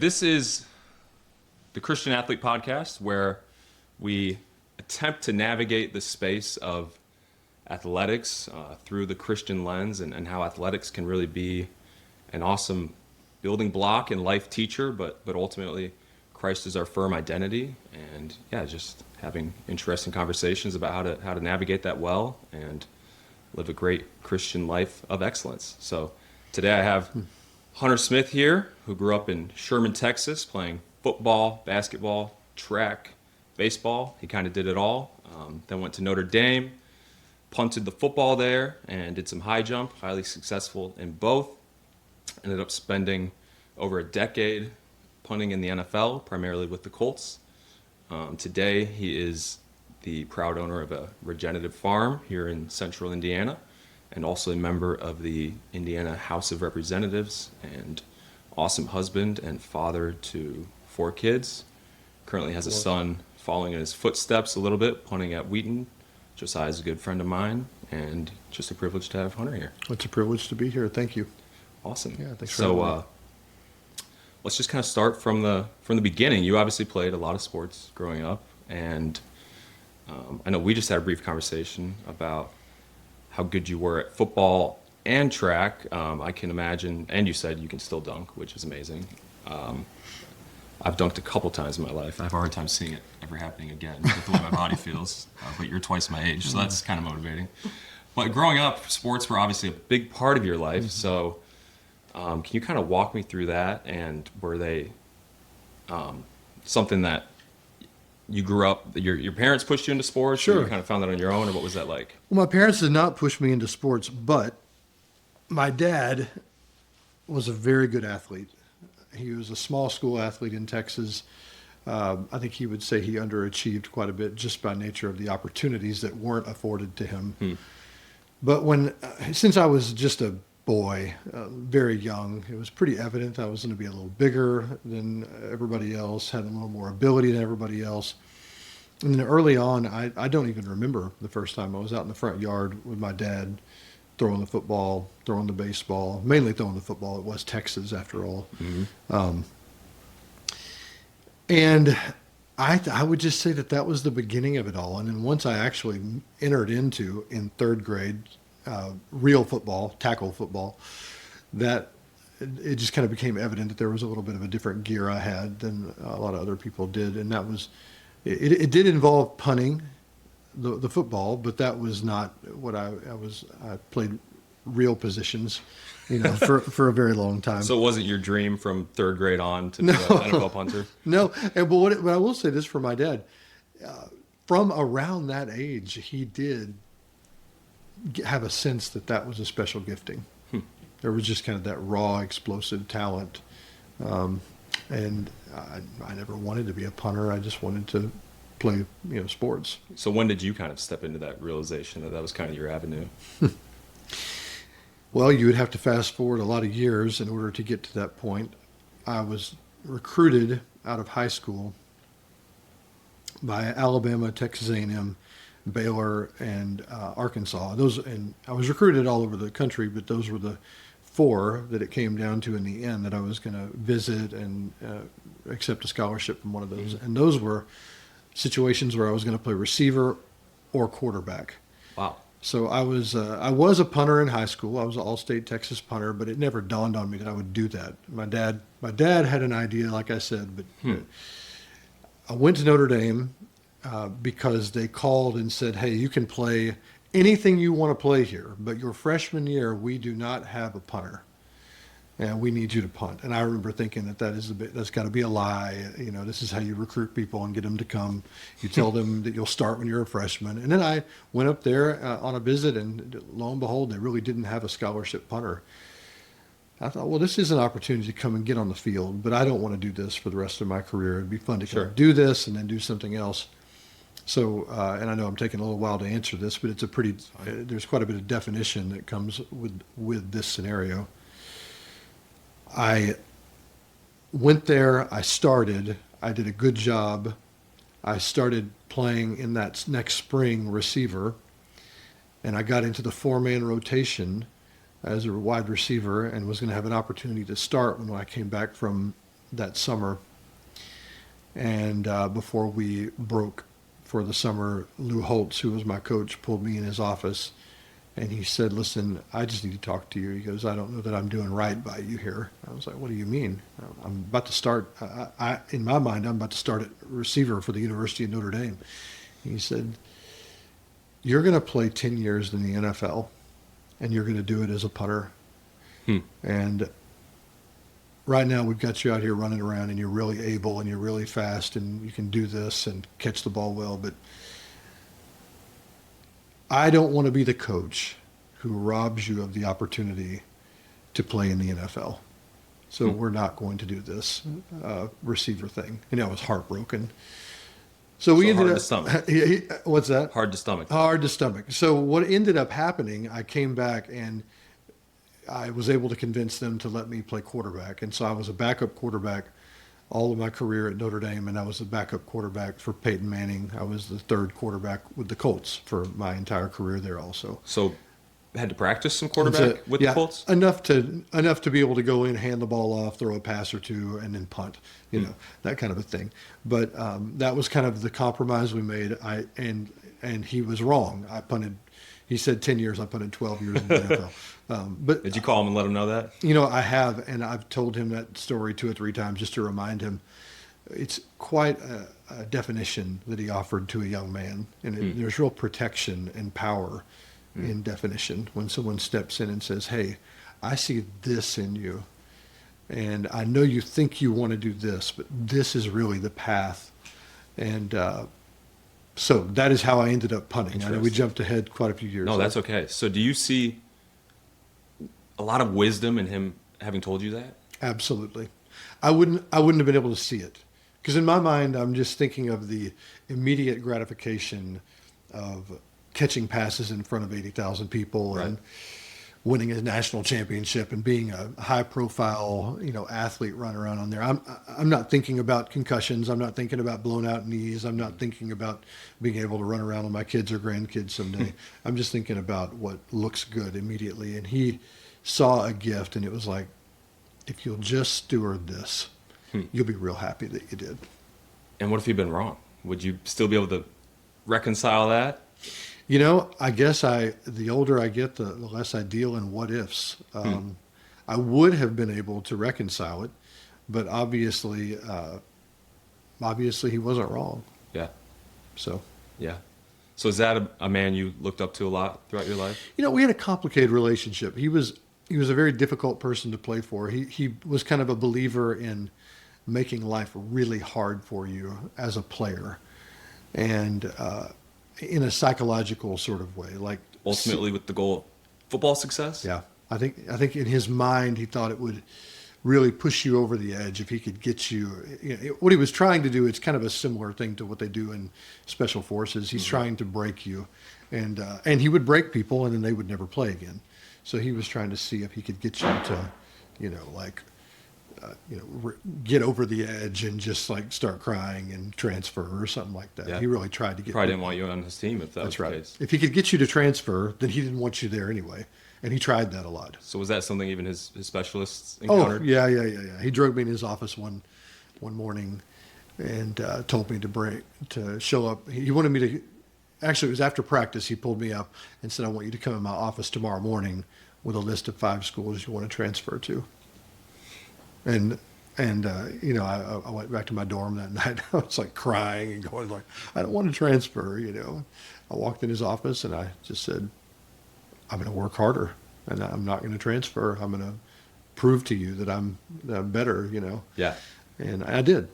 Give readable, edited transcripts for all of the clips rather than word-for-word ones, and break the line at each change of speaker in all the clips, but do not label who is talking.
This is the Christian Athlete Podcast, where we attempt to navigate the space of athletics through the Christian lens and how athletics can really be an awesome building block and life teacher, but ultimately Christ is our firm identity. And yeah, just having interesting conversations about how to navigate that well and live a great Christian life of excellence. So today I have Hunter Smith here, who grew up in Sherman, Texas, playing football, basketball, track, baseball. He kind of did it all. Then went to Notre Dame, punted the football there, and did some high jump, highly successful in both. Ended up spending over a decade punting in the NFL, primarily with the Colts. Today, he is the proud owner of a regenerative farm here in central Indiana, and also a member of the Indiana House of Representatives, and awesome husband and father to 4 kids. Currently has a son following in his footsteps a little bit, punting at Wheaton. Josiah's a good friend of mine, and just a privilege to have Hunter here.
It's a privilege to be here. Thank you.
Awesome.
Yeah, thanks for having me.
Let's just kind of start from the beginning. You obviously played a lot of sports growing up, and I know we just had a brief conversation about how good you were at football and track. I can imagine, and you said you can still dunk, which is amazing. I've dunked a couple times in my life. I have a hard time seeing it ever happening again with the way my body feels, but you're twice my age, so that's kind of motivating. But growing up, sports were obviously a big part of your life, so can you kind of walk me through that, and were they something that you grew up, your parents pushed you into sports?
Sure.
Or you kind of found that on your own, or what was that like?
Well, my parents did not push me into sports, but my dad was a very good athlete. He was a small school athlete in Texas. I think he would say he underachieved quite a bit just by nature of the opportunities that weren't afforded to him. But since I was just a boy, very young, it was pretty evident I was going to be a little bigger than everybody else, had a little more ability than everybody else. And then early on, I don't even remember the first time I was out in the front yard with my dad, throwing the football, throwing the baseball, mainly throwing the football. It was Texas after all. And I would just say that was the beginning of it all. And then once I actually entered into, in 3rd grade, real football, tackle football, that it just kind of became evident that there was a little bit of a different gear I had than a lot of other people did. And that was, it did involve punting the football, but that was not what I played real positions, for a very long time.
So it wasn't your dream from 3rd grade on to be an NFL punter?
No. But I will say this for my dad, from around that age, he did have a sense that was a special gifting. There was just kind of that raw, explosive talent. And I never wanted to be a punter. I just wanted to play, sports.
So when did you kind of step into that realization that was kind of your avenue?
Well, you would have to fast forward a lot of years in order to get to that point. I was recruited out of high school by Alabama, Texas A&M, Baylor, and Arkansas. And I was recruited all over the country, but those were the 4 that it came down to in the end that I was going to visit and accept a scholarship from one of those. And those were situations where I was going to play receiver or quarterback.
Wow.
So I was a punter in high school. I was an all-state Texas punter, but it never dawned on me that I would do that. My dad had an idea, like I said, but I went to Notre Dame because they called and said, "Hey, you can play anything you want to play here, but your freshman year we do not have a punter, and we need you to punt." And I remember thinking that's got to be a lie. This is how you recruit people and get them to come. You tell them that you'll start when you're a freshman. And then I went up there on a visit, and lo and behold, they really didn't have a scholarship punter. I thought, well, this is an opportunity to come and get on the field, but I don't want to do this for the rest of my career. It'd be fun to kind of do this and then do something else. So, and I know I'm taking a little while to answer this, but there's quite a bit of definition that comes with this scenario. I went there, I did a good job. I started playing in that next spring receiver, and I got into the 4-man rotation as a wide receiver and was going to have an opportunity to start when I came back from that summer. And before we broke for the summer, Lou Holtz, who was my coach, pulled me in his office, and he said, "Listen, I just need to talk to you." He goes, "I don't know that I'm doing right by you here." I was like, "What do you mean?" I'm about to start. In my mind, I'm about to start at receiver for the University of Notre Dame. He said, "You're going to play 10 years in the NFL, and you're going to do it as a punter. And right now we've got you out here running around, and you're really able, and you're really fast, and you can do this and catch the ball well, but I don't want to be the coach who robs you of the opportunity to play in the NFL. So we're not going to do this receiver thing." And I was heartbroken. So we ended
hard
up.
to stomach.
What's that?
Hard to stomach.
Hard to stomach. So what ended up happening, I came back and I was able to convince them to let me play quarterback. And so I was a backup quarterback all of my career at Notre Dame, and I was the backup quarterback for Peyton Manning. I was the third quarterback with the Colts for my entire career there also.
So had to practice some quarterback with the Colts?
Enough to be able to go in, hand the ball off, throw a pass or two, and then punt, that kind of a thing. But that was kind of the compromise we made. And he was wrong. I punted. He said 10 years. I punted 12 years in the NFL. But
Did you call him and let him know that?
I have, and I've told him that story 2 or 3 times just to remind him. It's quite a definition that he offered to a young man, and there's real protection and power in definition when someone steps in and says, "Hey, I see this in you, and I know you think you want to do this, but this is really the path." And so that is how I ended up punting. I know we jumped ahead quite a few years.
No, that's okay. So do you see a lot of wisdom in him having told you that?
Absolutely. I wouldn't have been able to see it, because in my mind, I'm just thinking of the immediate gratification of catching passes in front of 80,000 people and winning a national championship and being a high-profile, athlete running around on there. I'm not thinking about concussions. I'm not thinking about blown out knees. I'm not thinking about being able to run around with my kids or grandkids someday. I'm just thinking about what looks good immediately. And he saw a gift, and it was like, if you'll just steward this, you'll be real happy that you did.
And what if you'd been wrong? Would you still be able to reconcile that?
I guess the older I get, the less I deal in what ifs. I would have been able to reconcile it, but obviously he wasn't wrong.
Yeah.
So.
Yeah. So is that a man you looked up to a lot throughout your life?
We had a complicated relationship. He was a very difficult person to play for. He was kind of a believer in making life really hard for you as a player, and in a psychological sort of way, like
ultimately with the goal of football success.
Yeah, I think in his mind he thought it would really push you over the edge if he could get you. What he was trying to do, it's kind of a similar thing to what they do in special forces. He's trying to break you, and he would break people, and then they would never play again. So he was trying to see if he could get you to, get over the edge and just like start crying and transfer or something like that. Yeah. He really tried to get.
Probably didn't want you on his team if that was the case.
If he could get you to transfer, then he didn't want you there anyway. And he tried that a lot.
So was that something even his specialists encountered?
Oh, yeah. He drugged me in his office one morning and told me to show up. He wanted me to, actually it was after practice, he pulled me up and said, "I want you to come in my office tomorrow morning with a list of 5 schools you want to transfer to." And I went back to my dorm that night. I was like crying and going like, "I don't want to transfer." I walked in his office and I just said, "I'm going to work harder, and I'm not going to transfer. I'm going to prove to you that I'm better."
Yeah.
And I did.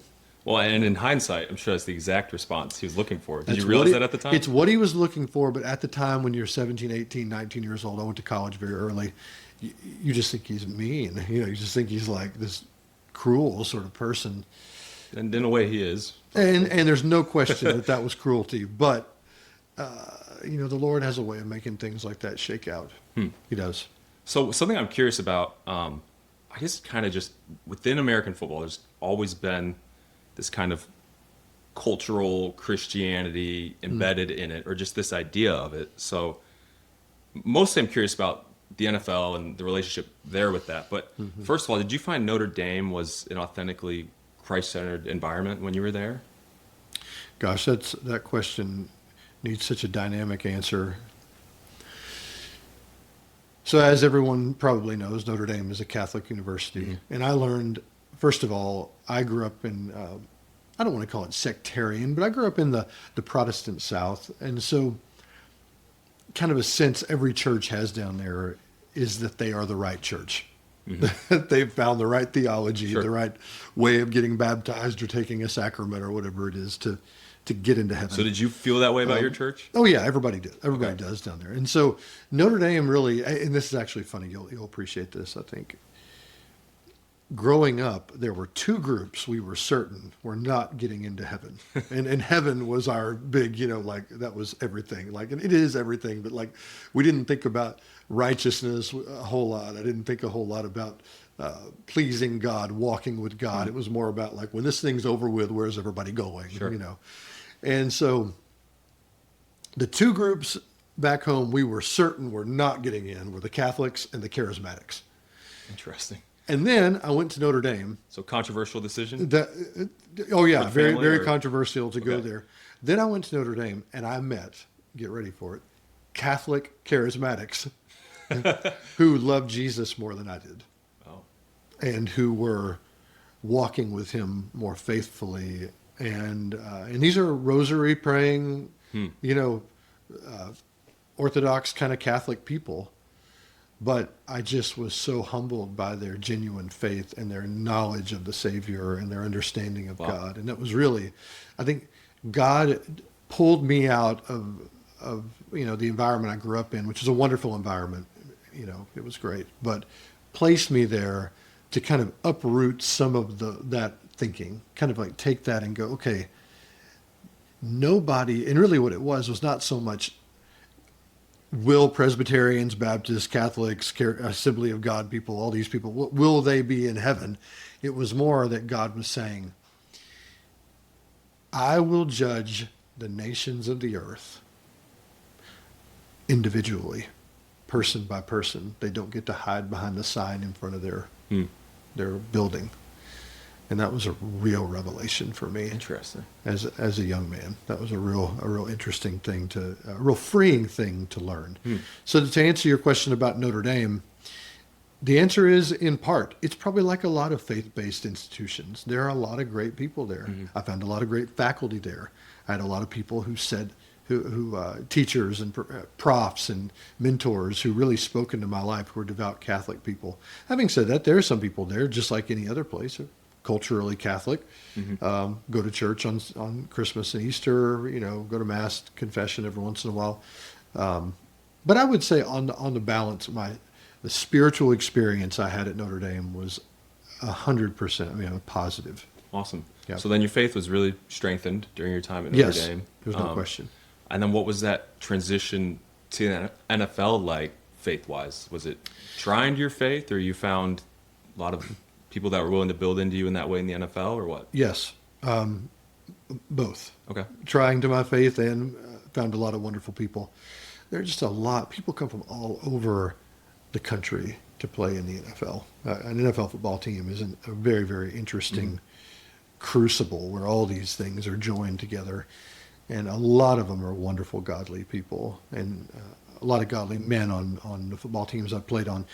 Well, and in hindsight, I'm sure that's the exact response he was looking for. Did you realize that at the time?
It's what he was looking for, but at the time when you're 17, 18, 19 years old, I went to college very early, you just think he's mean. You just think he's like this cruel sort of person.
And in a way he is.
And there's no question that was cruelty, but the Lord has a way of making things like that shake out. He does.
So something I'm curious about, I guess kind of just within American football, there's always been this kind of cultural Christianity embedded in it, or just this idea of it. So mostly I'm curious about the NFL and the relationship there with that. But first of all, did you find Notre Dame was an authentically Christ-centered environment when you were there?
Gosh, that question needs such a dynamic answer. So as everyone probably knows, Notre Dame is a Catholic university. And I learned, first of all, I grew up in, I don't want to call it sectarian, but I grew up in the Protestant South. And so kind of a sense every church has down there is that they are the right church. That they've found the right theology, the right way of getting baptized or taking a sacrament or whatever it is to get into heaven.
So did you feel that way about your church?
Oh yeah, everybody did. Everybody does down there. And so Notre Dame really, and this is actually funny, you'll appreciate this, I think. Growing up, there were two groups we were certain were not getting into heaven. And heaven was our big, like that was everything. Like, and it is everything, but like we didn't think about righteousness a whole lot. I didn't think a whole lot about pleasing God, walking with God. It was more about like, when this thing's over with, where's everybody going? And so the two groups back home we were certain were not getting in were the Catholics and the Charismatics.
Interesting.
And then I went to Notre Dame.
So controversial decision?
Very controversial to go there. Then I went to Notre Dame and I met, get ready for it, Catholic Charismatics who loved Jesus more than I did.
Oh.
And who were walking with him more faithfully. And these are rosary praying, Orthodox kind of Catholic people. But I just was so humbled by their genuine faith and their knowledge of the Savior and their understanding of God. And that was really, I think God pulled me out of the environment I grew up in, which is a wonderful environment. It was great. But placed me there to kind of uproot some of that thinking, kind of like take that and go, okay, nobody, and really what it was not so much will Presbyterians, Baptists, Catholics, Assembly of God people, all these people, will they be in heaven? It was more that God was saying, I will judge the nations of the earth individually, person by person. They don't get to hide behind the sign in front of their building. And that was a real revelation for me.
Interesting.
As a young man, that was a real interesting thing a real freeing thing to learn. So to answer your question about Notre Dame, the answer is in part, it's probably like a lot of faith-based institutions. There are a lot of great people there. I found a lot of great faculty there. I had a lot of people who teachers and profs and mentors who really spoke into my life who were devout Catholic people. Having said that, there are some people there, just like any other place, culturally Catholic, go to church on Christmas and Easter, go to Mass, confession every once in a while. But I would say on the balance, the spiritual experience I had at Notre Dame was 100%, positive.
Awesome.
Yep.
So then your faith was really strengthened during your time at Notre Dame.
There's no question.
And then what was that transition to the NFL like faith-wise? Was it trying to your faith, or you found a lot of people that were willing to build into you in that way in the NFL, or what?
Yes, both.
Okay. Trying
to my faith and found a lot of wonderful people. There are just a lot. People come from all over the country to play in the NFL. An NFL football team is a very, very interesting crucible where all these things are joined together. And a lot of them are wonderful, godly people, and a lot of godly men on the football teams I've played on.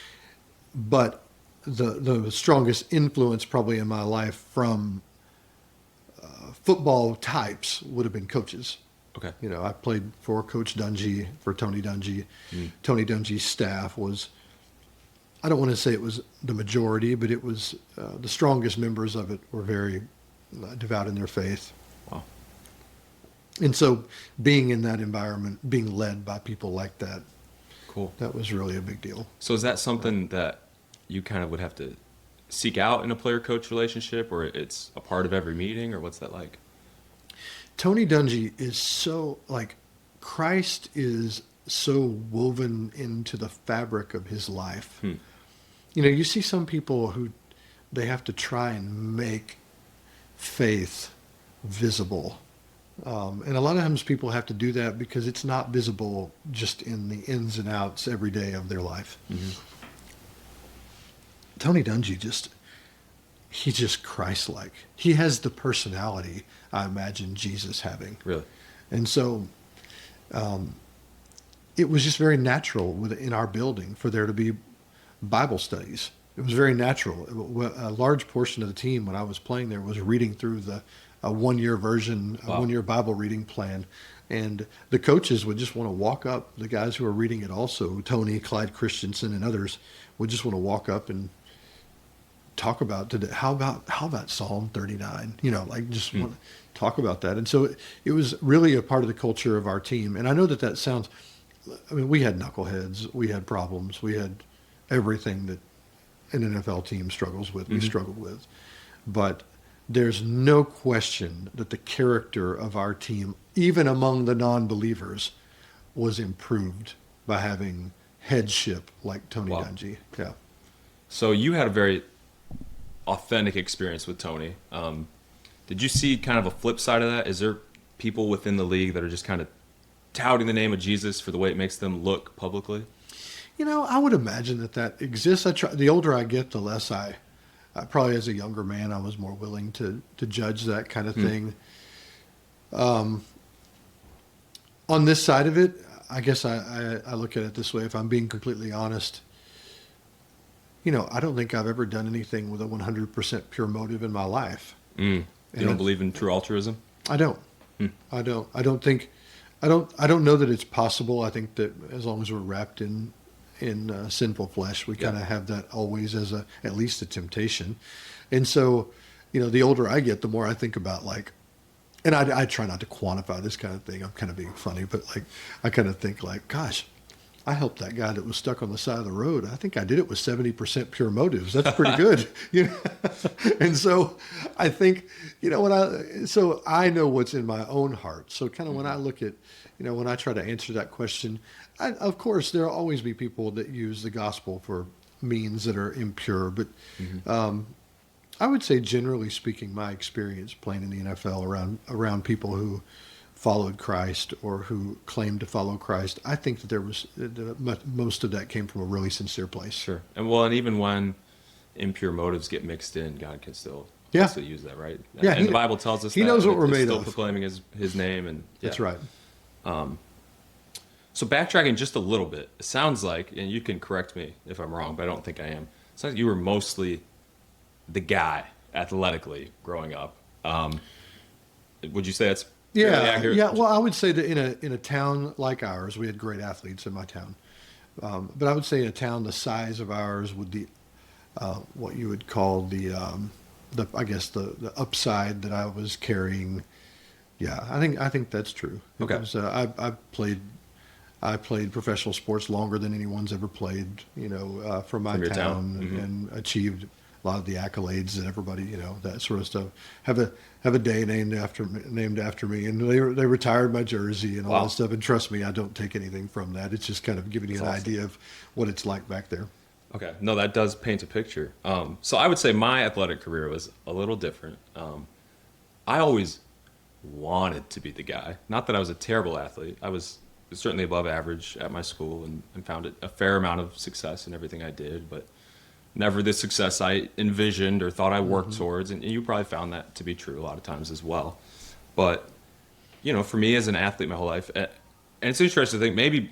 But the strongest influence probably in my life from football types would have been coaches.
Okay.
I played for Coach Dungy, for Tony Dungy. Tony Dungy's staff was, I don't want to say it was the majority, but it was the strongest members of it were very devout in their faith.
Wow.
And so being in that environment, being led by people like that,
cool.
That was really a big deal.
So is that something that you kind of would have to seek out in a player-coach relationship, or it's a part of every meeting, or what's that like?
Tony Dungy is so, Christ is so woven into the fabric of his life. You see some people who they have to try and make faith visible And a lot of times people have to do that because it's not visible just in the ins and outs every day of their life. Tony Dungy he's just Christ-like. He has the personality I imagine Jesus having.
Really?
And so it was just very natural in our building for there to be Bible studies. It was very natural. A large portion of the team when I was playing there was reading through a one-year version, a one-year Bible reading plan. And the coaches would just want to walk up, the guys who were reading it also, Tony, Clyde Christensen, and others, would just want to walk up and talk about today. How about Psalm 39? Just want to talk about that. And so it was really a part of the culture of our team. And I know that sounds, we had knuckleheads, we had problems, we had everything that an NFL team struggles with, we struggled with. But there's no question that the character of our team, even among the non-believers, was improved by having headship like Tony Dungy. Yeah.
So you had a very authentic experience with Tony. Did you see kind of a flip side of that? Is there people within the league that are just kind of touting the name of Jesus for the way it makes them look publicly?
I would imagine that exists. The older I get, the less probably as a younger man, I was more willing to judge that kind of thing. On this side of it, I guess I look at it this way. If I'm being completely honest, I don't think I've ever done anything with a 100% pure motive in my life.
You don't believe in true altruism?
I don't. I don't. I don't know that it's possible. I think that as long as we're wrapped in sinful flesh, we kind of have that always as at least a temptation. And so, the older I get, the more I think about and I try not to quantify this kind of thing. I'm kind of being funny, but I kind of think gosh, I helped that guy that was stuck on the side of the road. I think I did it with 70% pure motives. That's pretty good. And so I think, so I know what's in my own heart. So kind of when I look at, when I try to answer that question, of course, there'll always be people that use the gospel for means that are impure. But I would say, generally speaking, my experience playing in the NFL around people who followed Christ or who claimed to follow Christ, I think that most of that came from a really sincere place.
Sure. And even when impure motives get mixed in, God can still use that, right?
Yeah,
and the Bible tells us
He knows what we're made
still
of.
proclaiming his name. And
That's right.
So backtracking just a little bit, it sounds like, and you can correct me if I'm wrong, but I don't think I am. It sounds like you were mostly the guy athletically growing up. Would you say that's fairly accurate?
Yeah. Well, I would say that in a town like ours, we had great athletes in my town. But I would say in a town the size of ours, with the what you would call the upside that I was carrying. Yeah, I think that's true.
Okay.
I played professional sports longer than anyone's ever played. From my town, and achieved a lot of the accolades that everybody, that sort of stuff. Have a day named after me, and they retired my jersey and all that stuff. And trust me, I don't take anything from that. It's just kind of giving you an idea of what it's like back there.
Okay, no, that does paint a picture. So I would say my athletic career was a little different. I always wanted to be the guy. Not that I was a terrible athlete. I was certainly above average at my school and found a fair amount of success in everything I did, but never the success I envisioned or thought I worked towards. And you probably found that to be true a lot of times as well. But, for me as an athlete my whole life, and it's interesting to think maybe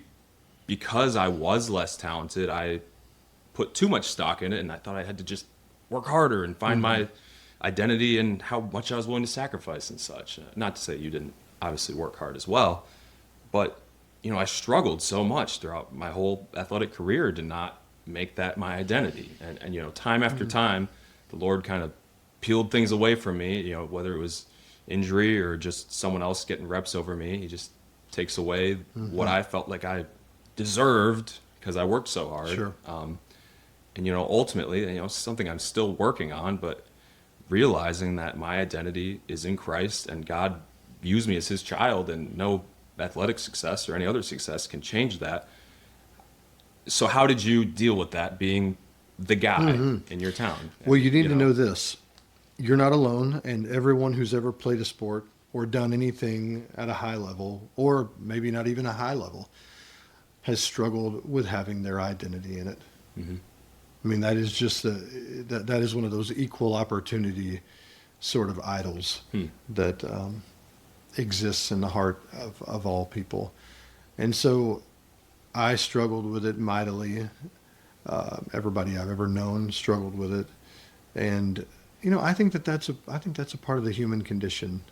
because I was less talented, I put too much stock in it, and I thought I had to just work harder and find my identity and how much I was willing to sacrifice and such. Not to say you didn't obviously work hard as well, but, I struggled so much throughout my whole athletic career to not make that my identity. And time after time, the Lord kind of peeled things away from me, whether it was injury or just someone else getting reps over me. He just takes away what I felt like I deserved because I worked so hard.
Sure.
And ultimately, something I'm still working on, but realizing that my identity is in Christ and God views me as his child, and no athletic success or any other success can change that. So how did you deal with that, being the guy in your town?
Well, you need to know this. You're not alone, and everyone who's ever played a sport or done anything at a high level, or maybe not even a high level, has struggled with having their identity in it.
Mm-hmm.
I mean, that is just that is one of those equal opportunity sort of idols that exists in the heart of all people. And so I struggled with it mightily. Everybody I've ever known struggled with it. And, I think that's a part of the human condition.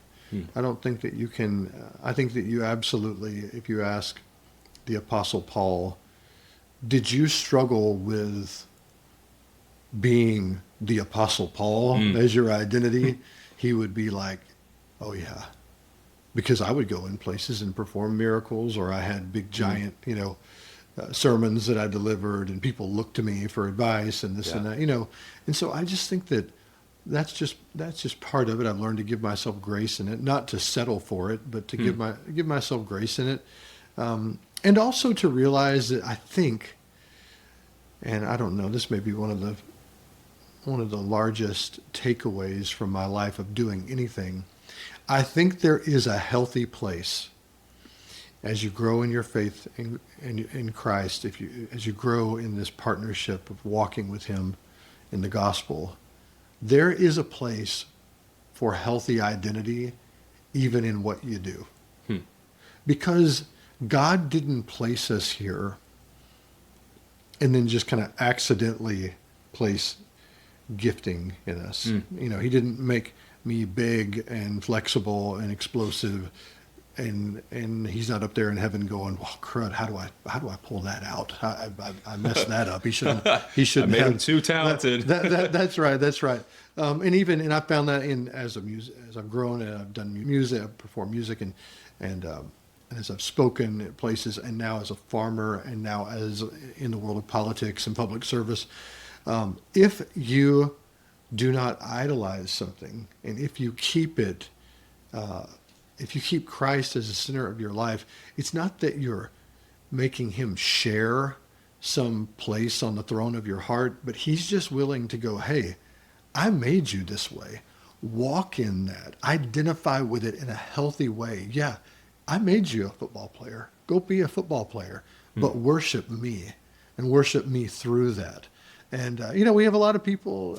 I don't think that you can, I think that you absolutely, if you ask the Apostle Paul, did you struggle with being the Apostle Paul as your identity? He would be like, oh yeah, because I would go in places and perform miracles, or I had big giant, sermons that I delivered, and people looked to me for advice and this and that, And so I just think that that's just part of it. I've learned to give myself grace in it, not to settle for it, but to give myself grace in it, and also to realize that I think, and I don't know, this may be one of the largest takeaways from my life of doing anything. I think there is a healthy place as you grow in your faith in Christ, as you grow in this partnership of walking with Him in the gospel. There is a place for healthy identity even in what you do. Because God didn't place us here and then just kind of accidentally place gifting in us. He didn't make me big and flexible and explosive, and He's not up there in heaven going, well, crud, how do I pull that out? I messed that up. He shouldn't
I made him too talented.
That's right. And I found that as I've grown and I've done music, I've performed music, and as I've spoken at places, and now as a farmer, and now as in the world of politics and public service, if you do not idolize something, and if you keep it, if you keep Christ as the center of your life, it's not that you're making Him share some place on the throne of your heart, but He's just willing to go, hey, I made you this way. Walk in that. Identify with it in a healthy way. Yeah, I made you a football player. Go be a football player, but worship me, and worship me through that. And, we have a lot of people,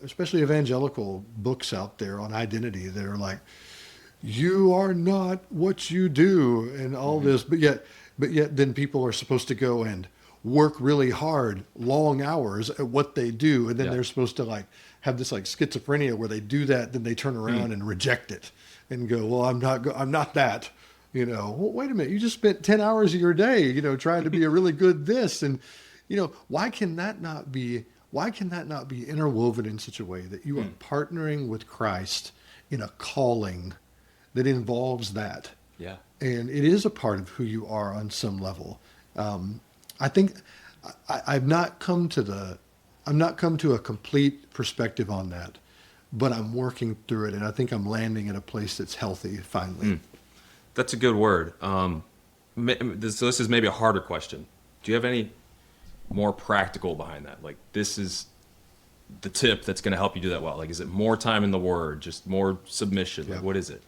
especially evangelical books out there on identity that are like, you are not what you do, and all this, but yet then people are supposed to go and work really hard, long hours at what they do, and then they're supposed to have this schizophrenia where they do that, then they turn around and reject it and go, well, I'm not that, well, wait a minute, you just spent 10 hours of your day, trying to be a really good this, and why can that not be interwoven in such a way that you are partnering with Christ in a calling that involves that?
Yeah.
And it is a part of who you are on some level. I think I've not come to a complete perspective on that, but I'm working through it, and I think I'm landing in a place that's healthy finally.
That's a good word. This is maybe a harder question. Do you have any more practical behind that? Like, this is the tip that's going to help you do that well. Like, is it more time in the Word, just more submission? Like, what is it?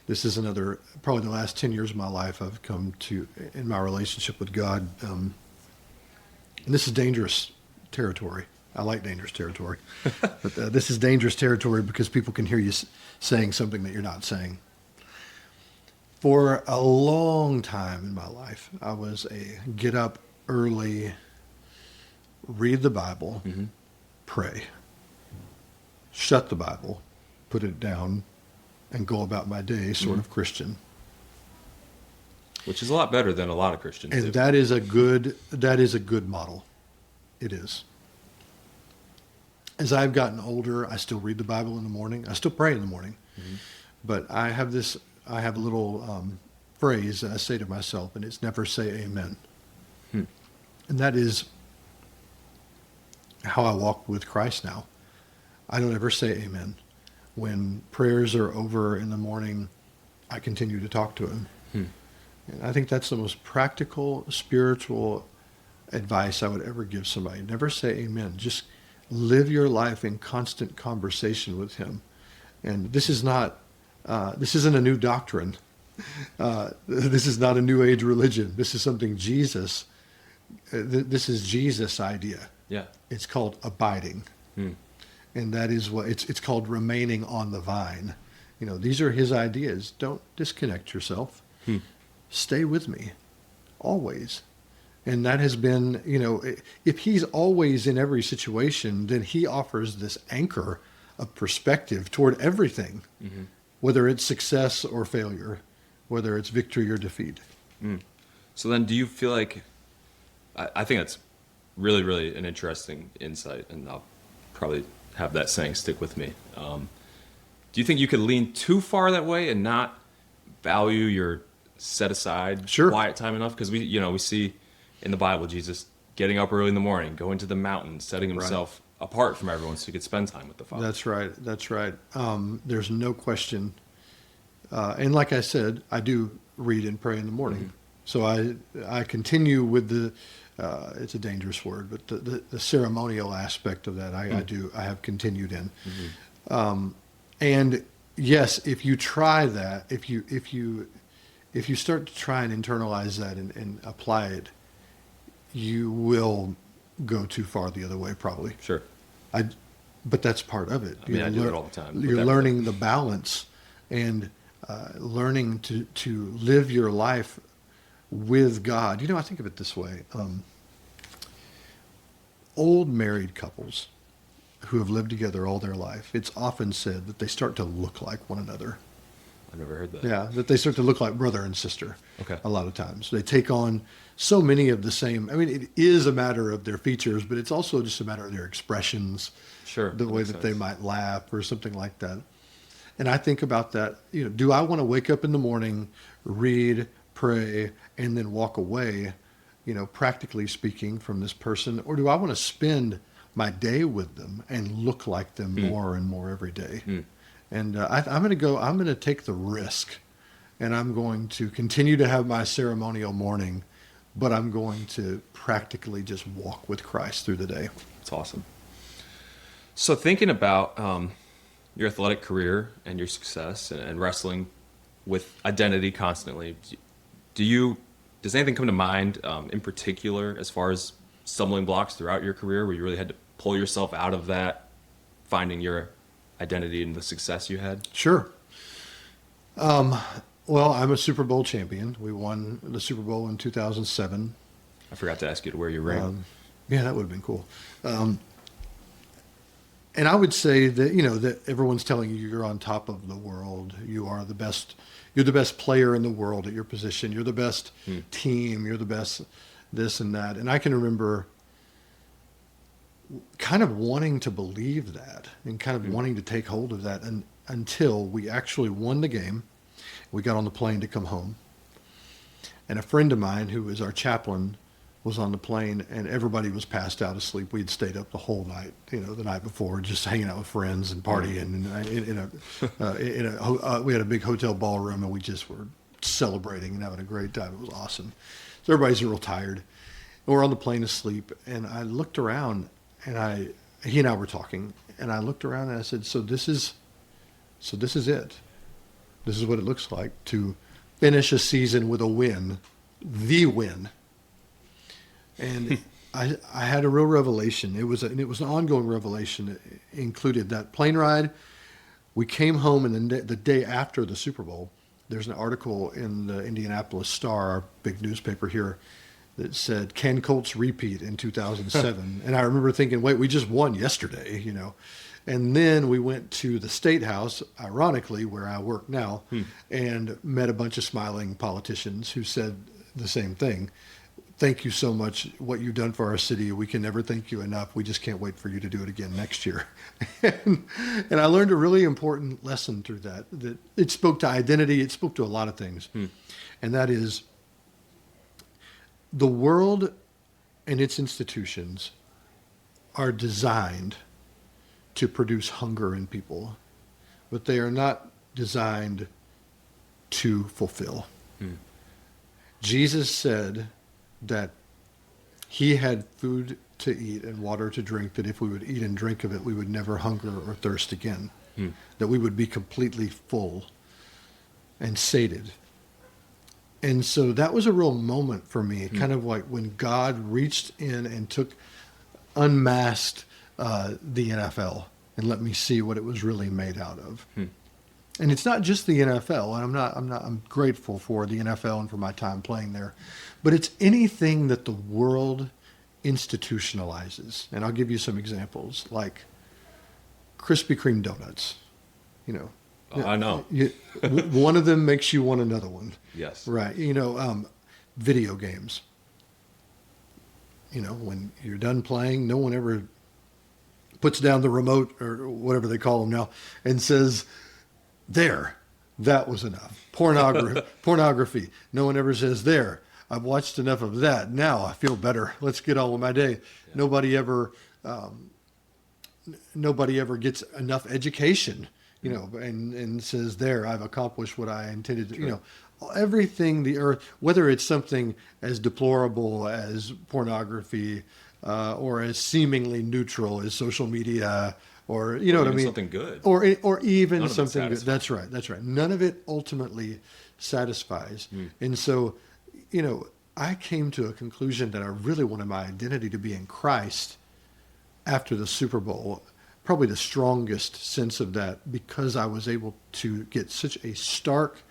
This is probably the last 10 years of my life I've come to in my relationship with God. And this is dangerous territory. I like dangerous territory. But this is dangerous territory because people can hear you saying something that you're not saying. For a long time in my life, I was a get up early, read the Bible, pray, shut the Bible, put it down, and go about my day sort of Christian.
Which is a lot better than a lot of Christians do.
And that is a good model. It is. As I've gotten older, I still read the Bible in the morning. I still pray in the morning. But I have a little phrase that I say to myself, and it's never say amen. And that is how I walk with Christ now. I don't ever say amen. When prayers are over in the morning, I continue to talk to Him. And I think that's the most practical, spiritual advice I would ever give somebody. Never say amen. Just live your life in constant conversation with Him. And this is not, this isn't a new doctrine. This is not a new age religion. This is something Jesus, this is Jesus' idea.
Yeah.
It's called abiding. And that is what it's called remaining on the vine. You know, these are his ideas. Don't disconnect yourself. Stay with me always. And that has been, you know, if he's always in every situation, then he offers this anchor of perspective toward everything, whether it's success or failure, whether it's victory or defeat.
So then do you feel like, I think that's really, really an interesting insight, and I'll probably have that saying stick with me. Do you think you could lean too far that way and not value your set aside quiet time enough? Because we see in the Bible Jesus getting up early in the morning, going to the mountain, setting himself apart from everyone so he could spend time with the Father.
That's right. There's no question. And like I said, I do read and pray in the morning. So I continue with the, it's a dangerous word, but the ceremonial aspect of that I have continued in. And yes, if you try that, if you start to try and internalize that and apply it, you will go too far the other way, probably.
Sure.
But that's part of it.
I mean, I do it all the time.
You're learning the balance and learning to live your life with God. You know, I think of it this way. Old married couples who have lived together all their life, it's often said that they start to look like one another.
I've never heard that.
Yeah, that they start to look like brother and sister.
Okay.
A lot of times. They take on so many of the same. I mean, it is a matter of their features, but it's also just a matter of their expressions.
Sure.
The way that they might laugh or something like that. And I think about that, you know, do I want to wake up in the morning, read, pray, and then walk away, you know, practically speaking, from this person? Or do I want to spend my day with them and look like them more and more every day? And I'm going to take the risk, and I'm going to continue to have my ceremonial morning, but I'm going to practically just walk with Christ through the day.
That's awesome. So thinking about your athletic career and your success and wrestling with identity constantly, does anything come to mind in particular as far as stumbling blocks throughout your career where you really had to pull yourself out of that, finding your identity and the success you had?
Sure. Well, I'm a Super Bowl champion. We won the Super Bowl in 2007.
I forgot to ask you to wear your ring.
Yeah, that would have been cool. And I would say that, you know, that everyone's telling you you're on top of the world. You are the best. You're the best player in the world at your position. You're the best team. You're the best this and that. And I can remember kind of wanting to believe that and kind of wanting to take hold of that until we actually won the game. We got on the plane to come home. And a friend of mine who was our chaplain was on the plane, and everybody was passed out asleep. We had stayed up the whole night, you know, the night before, just hanging out with friends and partying. And we had a big hotel ballroom, and we just were celebrating and having a great time. It was awesome. So everybody's real tired. And we're on the plane asleep, and I looked around, and he and I were talking, and I looked around and I said, so this is it. This is what it looks like to finish a season with a win, the win. And I had a real revelation. It was an ongoing revelation. It included that plane ride. We came home, and the day after the Super Bowl, there's an article in the Indianapolis Star, our big newspaper here, that said, "Can Colts repeat in 2007?" And I remember thinking, wait, we just won yesterday, you know. And then we went to the State House, ironically, where I work now, and met a bunch of smiling politicians who said the same thing. Thank you so much, what you've done for our city. We can never thank you enough. We just can't wait for you to do it again next year. And I learned a really important lesson through that it spoke to identity. It spoke to a lot of things. And that is, the world and its institutions are designed to produce hunger in people, but they are not designed to fulfill. Jesus said that he had food to eat and water to drink, that if we would eat and drink of it, we would never hunger or thirst again. that we would be completely full and sated. And so that was a real moment for me, kind of like when God reached in and unmasked the NFL and let me see what it was really made out of. And it's not just the NFL, and I'm grateful for the NFL and for my time playing there, but it's anything that the world institutionalizes. And I'll give you some examples, like Krispy Kreme donuts. You know,
I know.
One of them makes you want another one.
Yes.
Right. You know, video games. You know, when you're done playing, no one ever puts down the remote or whatever they call them now and says, there, that was enough. Pornography. No one ever says, there, I've watched enough of that. Now I feel better. Let's get on with my day. Yeah. Nobody ever gets enough education, you know, and says, there, I've accomplished what I intended to, you know, everything the earth, whether it's something as deplorable as pornography, or as seemingly neutral as social media, or you know what I mean,
something good,
or even something good. That's right. That's right. None of it ultimately satisfies. And so, you know, I came to a conclusion that I really wanted my identity to be in Christ after the Super Bowl. Probably the strongest sense of that, because I was able to get such a stark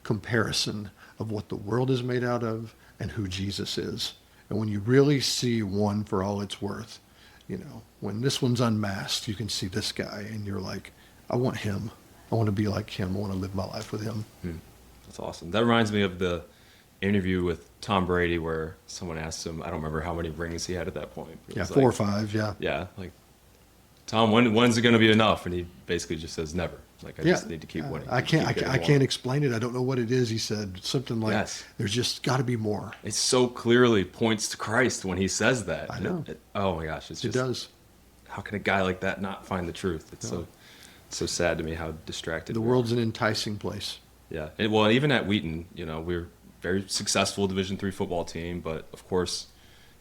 comparison of what the world is made out of and who Jesus is. And when you really see one for all it's worth, you know, when this one's unmasked, you can see this guy and you're like, I want him. I want to be like him. I want to live my life with him.
That's awesome. That reminds me of the interview with Tom Brady where someone asked him, I don't remember how many rings he had at that point.
Yeah, 4 or 5, yeah.
Yeah, like, Tom, when's it going to be enough? And he basically just says never. Like, I just need to keep winning.
I can't explain it. I don't know what it is. He said something like, there's just got to be more.
It so clearly points to Christ when he says that.
I know.
Oh my gosh.
It does.
How can a guy like that not find the truth? It's so sad to me how distracted
the world's an enticing place.
Yeah. Well, even at Wheaton, you know, we're a very successful Division III football team. But of course,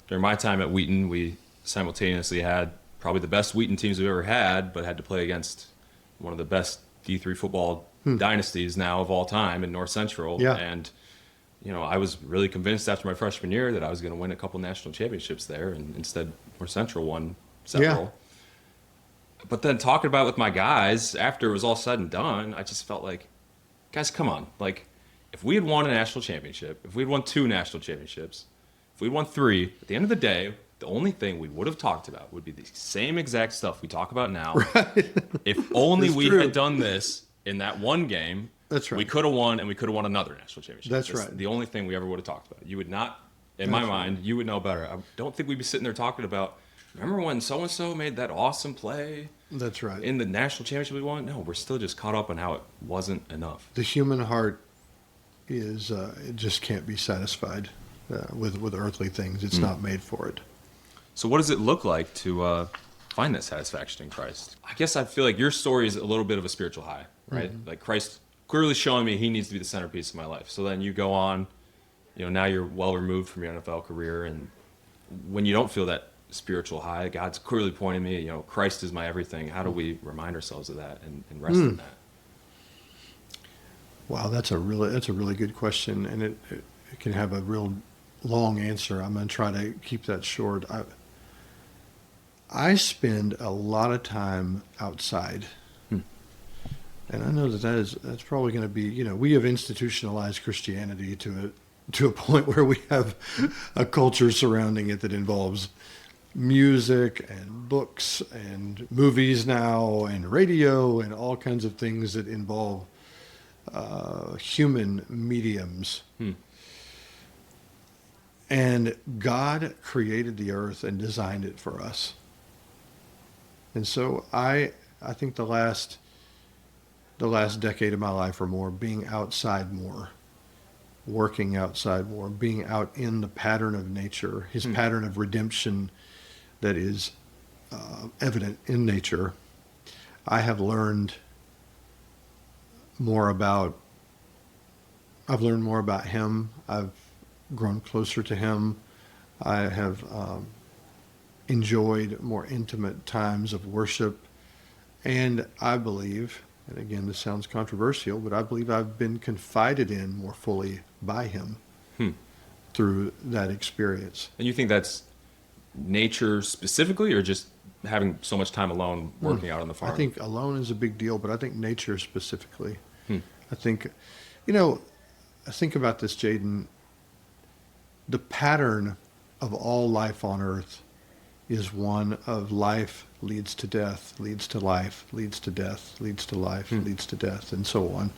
during my time at Wheaton, we simultaneously had probably the best Wheaton teams we've ever had, but had to play against one of the best D3 football dynasties now of all time in North Central.
Yeah.
And, you know, I was really convinced after my freshman year that I was going to win a couple national championships there, and instead North Central won several. Yeah. But then talking about it with my guys after it was all said and done, I just felt like, guys, come on. Like, if we had won a national championship, if we had won 2 national championships, if we'd won 3, at the end of the day, the only thing we would have talked about would be the same exact stuff we talk about now. Right. If only we had done this in that one game,
that's right.
We could have won, and we could have won another national championship.
That's right.
The only thing we ever would have talked about. You would not, in my mind, you would know better. I don't think we'd be sitting there talking about, remember when so-and-so made that awesome play?
That's right.
In the national championship we won? No, we're still just caught up on how it wasn't enough.
The human heart is, it just can't be satisfied with earthly things. It's not made for it.
So what does it look like to find that satisfaction in Christ? I guess I feel like your story is a little bit of a spiritual high, right? Like Christ clearly showing me he needs to be the centerpiece of my life. So then you go on, you know, now you're well removed from your NFL career. And when you don't feel that spiritual high, God's clearly pointing me, you know, Christ is my everything. How do we remind ourselves of that and rest in that?
Wow, that's a really good question. And it can have a real long answer. I'm going to try to keep that short. I spend a lot of time outside, and I know that's probably going to be, you know, we have institutionalized Christianity to a point where we have a culture surrounding it that involves music and books and movies now and radio and all kinds of things that involve human mediums. And God created the earth and designed it for us. And so I think the last decade of my life or more, being outside more, working outside more, being out in the pattern of nature, his pattern of redemption that is evident in nature, I have learned more about him. I've grown closer to him. I have enjoyed more intimate times of worship And I believe, and again, this sounds controversial, but I believe I've been confided in more fully by him through that experience.
And you think that's nature specifically, or just having so much time alone working out on the farm?
I think alone is a big deal, but I think nature specifically.
Hmm.
I think, I think about this, Jaden. The pattern of all life on earth is one of life leads to death, leads to life, leads to death, leads to life, leads to death, and so on.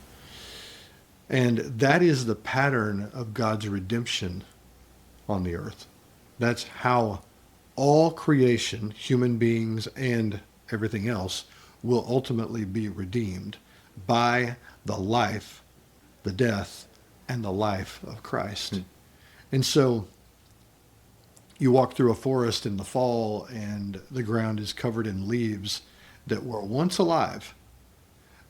And that is the pattern of God's redemption on the earth. That's how all creation, human beings and everything else, will ultimately be redeemed by the life, the death, and the life of Christ. And so you walk through a forest in the fall and the ground is covered in leaves that were once alive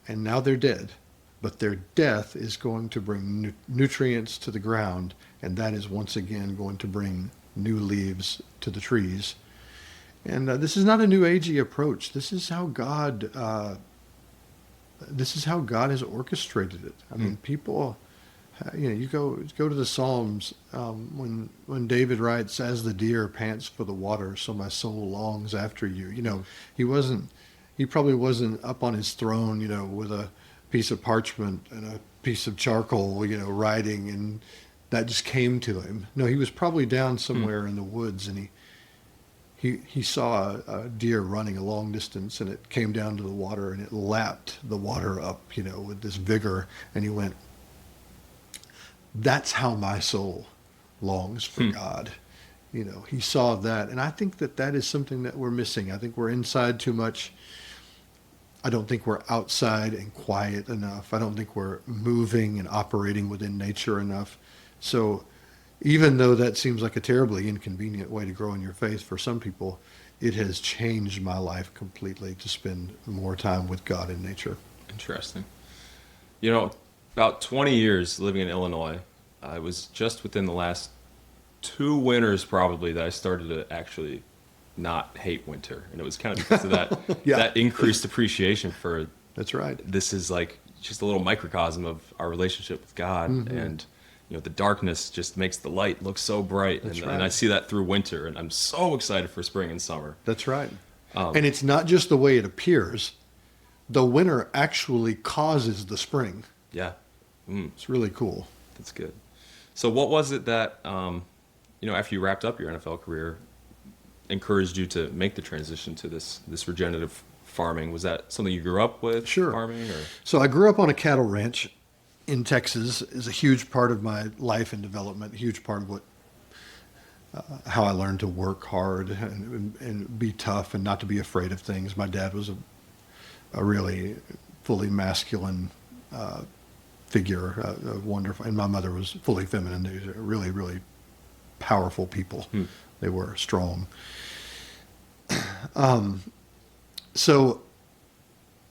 and now they're dead. But their death is going to bring nutrients to the ground, and that is once again going to bring new leaves to the trees. And this is not a new agey approach. This is how God has orchestrated it. I mean, people, you go to the Psalms when David writes, "As the deer pants for the water, so my soul longs after you." He probably wasn't up on his throne, with a piece of parchment and a piece of charcoal, writing, and that just came to him. No, he was probably down somewhere in the woods, and he saw a deer running a long distance, and it came down to the water, and it lapped the water up, with this vigor, and he went, "That's how my soul longs for God." He saw that, and I think that is something that we're missing. I think we're inside too much. I don't think we're outside and quiet enough. I don't think we're moving and operating within nature enough. So even though that seems like a terribly inconvenient way to grow in your faith for some people, it has changed my life completely to spend more time with God in nature.
Interesting. About 20 years living in Illinois, I was just within the last 2 winters probably that I started to actually not hate winter. And it was kind of because of that, that increased appreciation for.
That's right.
This is like just a little microcosm of our relationship with God. And, the darkness just makes the light look so bright. And I see that through winter, and I'm so excited for spring and summer.
That's right. And it's not just the way it appears. The winter actually causes the spring.
Yeah.
It's really cool.
That's good. So what was it that, after you wrapped up your NFL career, encouraged you to make the transition to this regenerative farming? Was that something you grew up with?
Sure.
Farming, or?
So I grew up on a cattle ranch in Texas. Is a huge part of my life and development, a huge part of what how I learned to work hard and be tough and not to be afraid of things. My dad was a really fully masculine figure, wonderful, and my mother was fully feminine. They were really, really powerful people. They were strong. So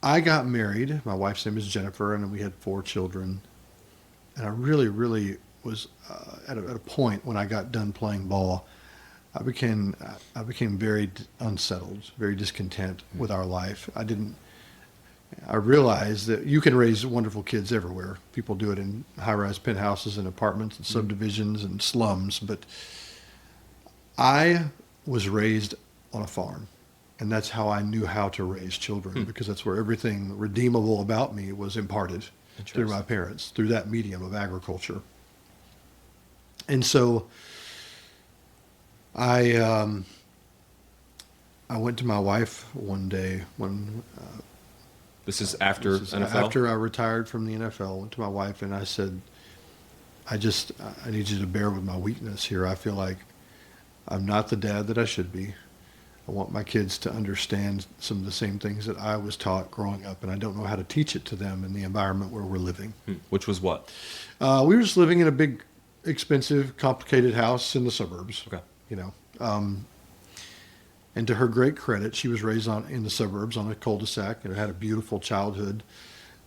I got married. My wife's name is Jennifer, and we had 4 children. And I really, really was at a point when I got done playing ball, I became very unsettled, very discontent with our life. I realized that you can raise wonderful kids everywhere. People do it in high-rise penthouses and apartments and subdivisions and slums, but I was raised on a farm, and that's how I knew how to raise children, because that's where everything redeemable about me was imparted through my parents, through that medium of agriculture. And so I went to my wife one day when
this is after NFL?
After I retired from the NFL, went to my wife and I said, I need you to bear with my weakness here. I feel like I'm not the dad that I should be. I want my kids to understand some of the same things that I was taught growing up, and I don't know how to teach it to them in the environment where we're living.
Which was what?
We were just living in a big, expensive, complicated house in the suburbs.
Okay.
And to her great credit, she was raised in the suburbs on a cul-de-sac and had a beautiful childhood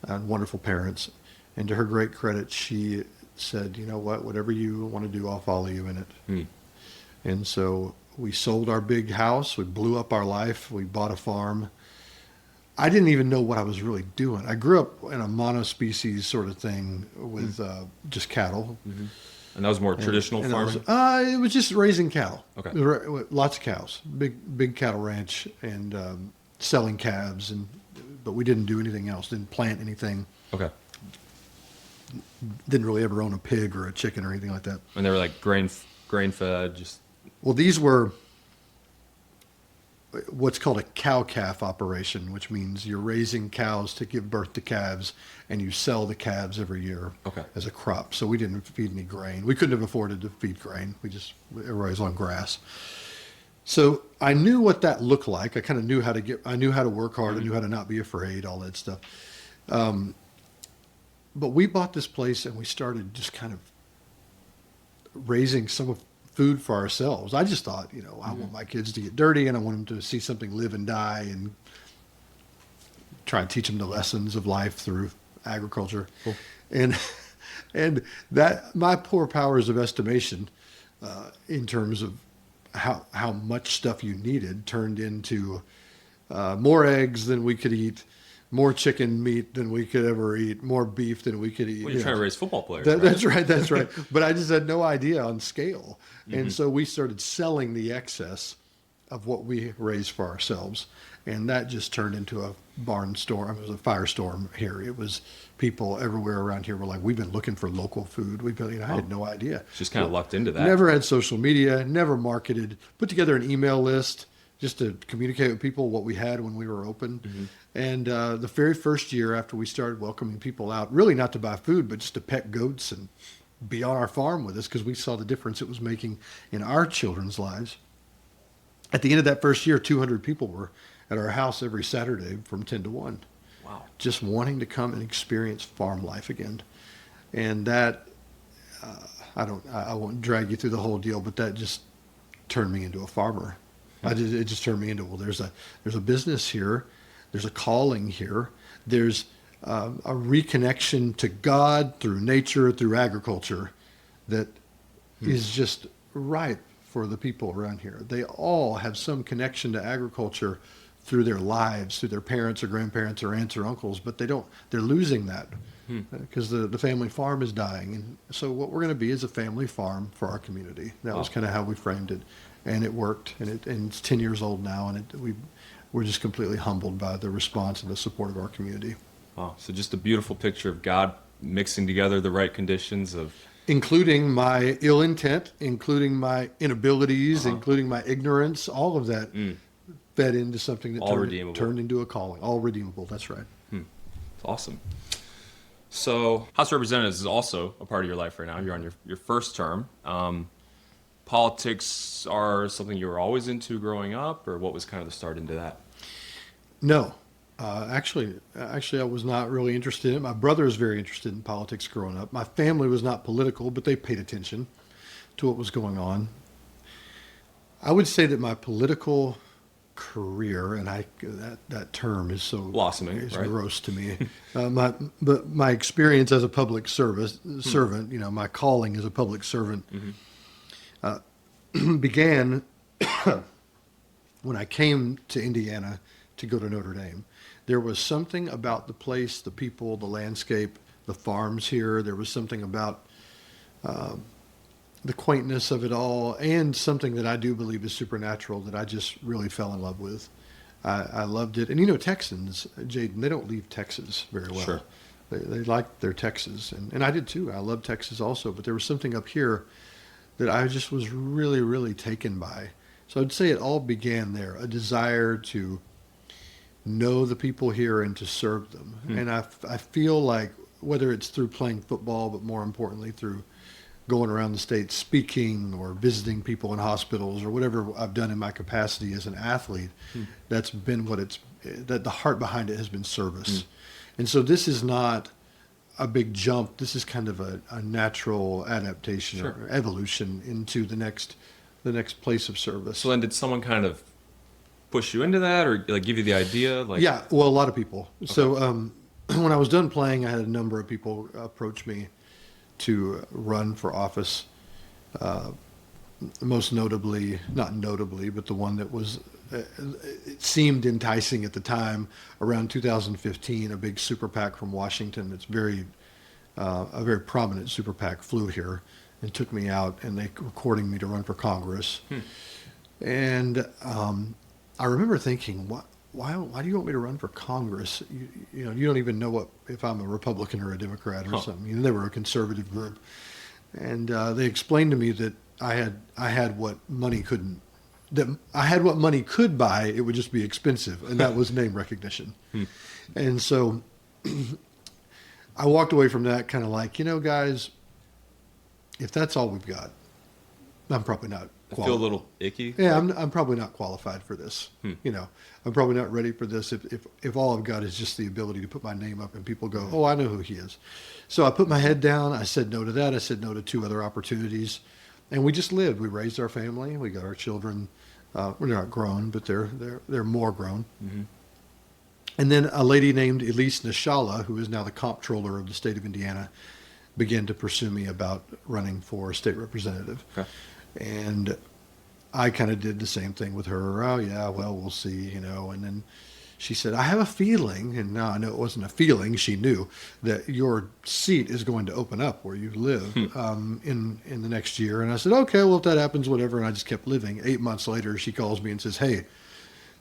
and wonderful parents. And to her great credit, she said, "You know what? Whatever you want to do, I'll follow you in it." And so we sold our big house. We blew up our life. We bought a farm. I didn't even know what I was really doing. I grew up in a monospecies sort of thing with just cattle.
Mm-hmm. And that was more traditional farming?
It was just raising cattle.
Okay.
Lots of cows, big cattle ranch, and selling calves, but we didn't do anything else. Didn't plant anything.
Okay.
Didn't really ever own a pig or a chicken or anything like that.
And they were like grain fed, just.
Well, these were what's called a cow-calf operation, which means you're raising cows to give birth to calves, and you sell the calves every year as a crop. So we didn't feed any grain. We couldn't have afforded to feed grain. Everybody was on grass. So I knew what that looked like. I kind of knew I knew how to work hard. I knew how to not be afraid, all that stuff. But we bought this place, and we started just kind of raising some of food for ourselves. I just thought, I want my kids to get dirty, and I want them to see something live and die, and try and teach them the lessons of life through agriculture.
Cool.
And that my poor powers of estimation in terms of how much stuff you needed turned into more eggs than we could eat, more chicken meat than we could ever eat, more beef than we could eat.
Well, you're trying to raise football players.
Right? That's right. But I just had no idea on scale.
Mm-hmm.
And so we started selling the excess of what we raised for ourselves. And that just turned into a barn storm. It was a firestorm here. It was people everywhere around here were like, we've been looking for local food. I had no idea.
Just kind of lucked into that.
Never had social media, never marketed, put together an email list just to communicate with people what we had when we were open.
Mm-hmm.
And the very first year after we started welcoming people out, really not to buy food, but just to pet goats and be on our farm with us, because we saw the difference it was making in our children's lives. At the end of that first year, 200 people were at our house every Saturday from 10 to 1.
Wow.
Just wanting to come and experience farm life again. And that, I won't drag you through the whole deal, but that just turned me into a farmer. It just turned me into, well, there's a business here. There's a calling here. There's a reconnection to God through nature, through agriculture that is just ripe for the people around here. They all have some connection to agriculture through their lives, through their parents or grandparents or aunts or uncles, but they're losing that because the family farm is dying. And so what we're going to be is a family farm for our community. That was kind of how we framed it. And it worked, and it's 10 years old now, and we're just completely humbled by the response and the support of our community.
Wow. So just a beautiful picture of God mixing together the right conditions of...
Including my ill intent, including my inabilities, including my ignorance, all of that fed into something that turned into a calling. All redeemable, that's right.
It's awesome. So House of Representatives is also a part of your life right now. You're on your first term. Politics are something you were always into growing up, or what was kind of the start into that?
No. Actually, I was not really interested in it. My brother was very interested in politics growing up. My family was not political, but they paid attention to what was going on. I would say that my political career, and that term is so
blossoming,
it's
right?
Gross to me. But my experience as a public servant, my calling as a public servant, began when I came to Indiana to go to Notre Dame. There was something about the place, the people, the landscape, the farms here. There was something about the quaintness of it all, and something that I do believe is supernatural that I just really fell in love with. I loved it. And Texans, Jaden, they don't leave Texas very well.
Sure.
They like their Texas, and I did too. I love Texas also, but there was something up here that I just was really, really taken by. So I'd say it all began there, a desire to know the people here and to serve them. And I feel like whether it's through playing football, but more importantly through going around the state speaking or visiting people in hospitals or whatever I've done in my capacity as an athlete, that's been that the heart behind it has been service. And so this is not a big jump. This is kind of a natural adaptation or evolution into the next place of service.
So then did someone kind of push you into that, or like give you the idea?
Yeah, well, a lot of people. Okay. So when I was done playing, I had a number of people approach me to run for office. Most notably, not notably, but the one that was it seemed enticing at the time. Around 2015, a big super PAC from Washington, it's a very prominent super PAC, flew here and took me out, and they were courting me to run for Congress. And I remember thinking, why do you want me to run for Congress? You know, you don't even know if I'm a Republican or a Democrat or something. You know, they were a conservative group, and they explained to me that I had what money couldn't. That I had what money could buy. It would just be expensive, and that was name recognition. And so I walked away from that kind of like, you know, guys, if that's all we've got, I'm probably not.
I feel a little icky.
Yeah, I'm probably not qualified for this. You know, I'm probably not ready for this if all I've got is just the ability to put my name up and people go, oh, I know who he is. So I put my head down. I said no to that. I said no to 2 other opportunities, and we just lived. We raised our family. We got our children. We're not grown, but they're more grown. And then a lady named Elise Nishala, who is now the comptroller of the state of Indiana, began to pursue me about running for state representative. Okay. And I kind of did the same thing with her. Oh, yeah, well, we'll see, you know. And then she said, I have a feeling, and now I know it wasn't a feeling, she knew, that your seat is going to open up where you live in the next year. And I said, okay, well, if that happens, whatever. And I just kept living. 8 months later, she calls me and says, hey,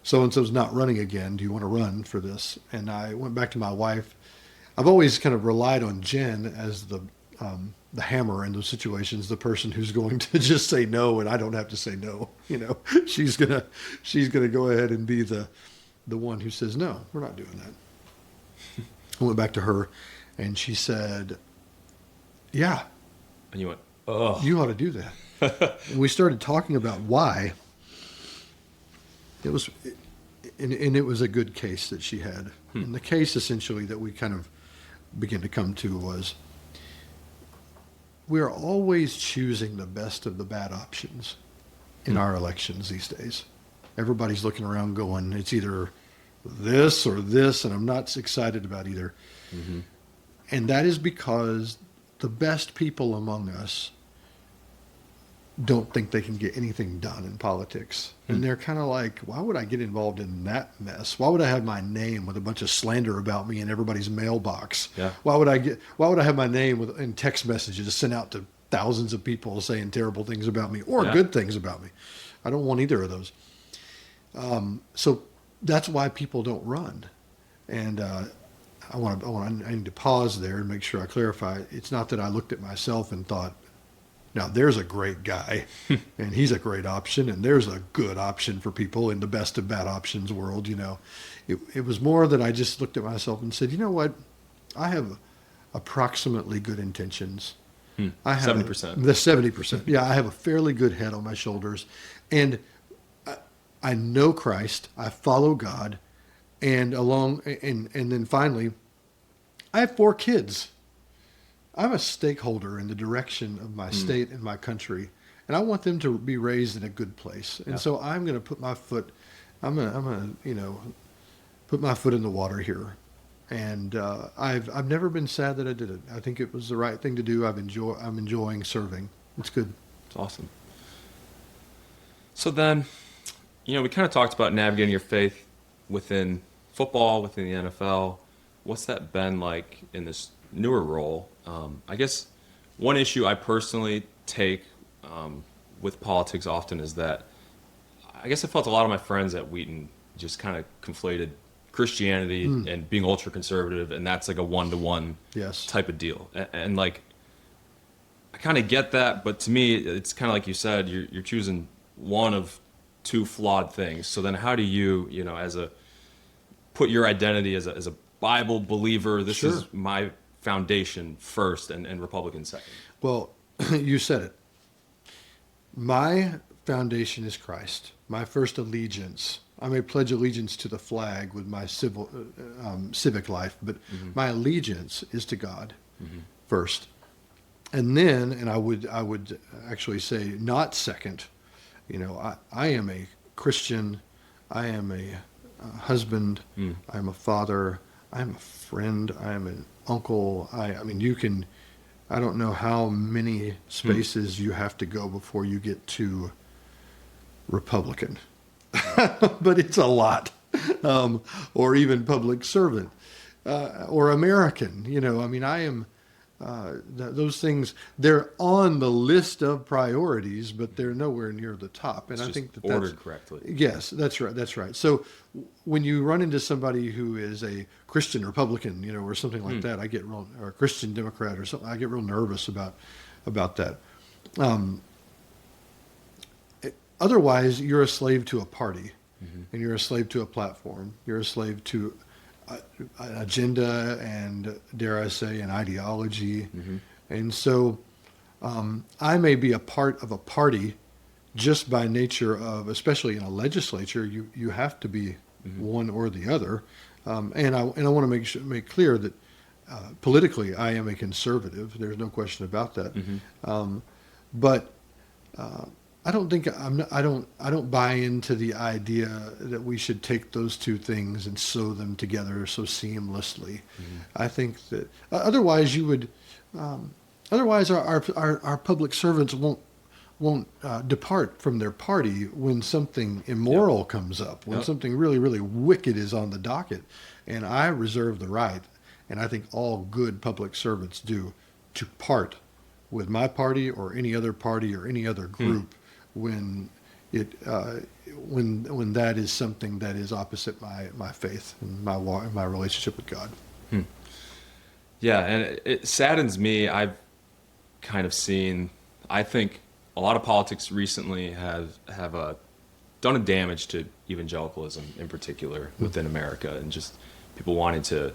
so-and-so's not running again. Do you want to run for this? And I went back to my wife. I've always kind of relied on Jen as the hammer in those situations, the person who's going to just say no, and I don't have to say no. You know, she's gonna go ahead and be the one who says no, we're not doing that. I went back to her, and she said, "Yeah."
And you went, "Oh,
you ought to do that." And we started talking about why. It was, and it was a good case that she had. And the case essentially that we kind of began to come to was, we're always choosing the best of the bad options in our elections these days. Everybody's looking around going, it's either this or this, and I'm not excited about either. And that is because the best people among us don't think they can get anything done in politics. And they're kind of like, why would I get involved in that mess? Why would I have my name with a bunch of slander about me in everybody's mailbox? Yeah. Why would I have my name in text messages sent out to thousands of people saying terrible things about me or good things about me? I don't want either of those. So that's why people don't run. And I need to pause there and make sure I clarify. It's not that I looked at myself and thought, now there's a great guy and he's a great option, and there's a good option for people in the best of bad options world. You know, it was more that I just looked at myself and said, you know what? I have approximately good intentions. I have
70%.
The 70%. Yeah. I have a fairly good head on my shoulders, and I know Christ. I follow God, and then finally, I have 4 kids. I'm a stakeholder in the direction of my state and my country, and I want them to be raised in a good place. And so I'm going to put my foot, I'm going to put my foot in the water here. And I've never been sad that I did it. I think it was the right thing to do. I'm enjoying serving. It's good.
It's awesome. So then, we kind of talked about navigating your faith within football, within the NFL. What's that been like in this newer role? I guess one issue I personally take with politics often is that I guess I felt a lot of my friends at Wheaton just kind of conflated Christianity and being ultra conservative, and that's like a one-to-one type of deal. And like, I kind of get that, but to me, it's kind of like you said, you're choosing one of 2 flawed things. So then how do you, put your identity as a Bible believer, this is my foundation first, and Republican second?
Well, you said it. My foundation is Christ. My first allegiance. I may pledge allegiance to the flag with my civic life, but my allegiance is to God first. And then, and I would actually say not second, I am a Christian. I am a husband. I am a father. I am a friend. I am an uncle. I mean, I don't know how many spaces you have to go before you get to Republican. but it's a lot. Or even public servant, or American. I mean, I am, those things, they're on the list of priorities, but they're nowhere near the top. And
It's
I
just
think that
ordered
that's,
correctly.
yes, that's right. That's right. So when you run into somebody who is a Christian Republican, or something like that, I get real, or a Christian Democrat or something, I get real nervous about that. Otherwise, you're a slave to a party, and you're a slave to a platform. You're a slave to an agenda and, dare I say, an ideology. And so I may be a part of a party just by nature of, especially in a legislature, you have to be one or the other. And I want to make clear that politically I am a conservative. There's no question about that. But I don't think I don't buy into the idea that we should take those two things and sew them together so seamlessly. I think that otherwise you would, otherwise our public servants won't depart from their party when something immoral comes up, when something really, really wicked is on the docket. And I reserve the right, and I think all good public servants do, to part with my party or any other party or any other group when when that is something that is opposite my faith and my relationship with God.
Yeah, and it saddens me. I've kind of seen, I think a lot of politics recently have done a damage to evangelicalism in particular within America, and just people wanting to,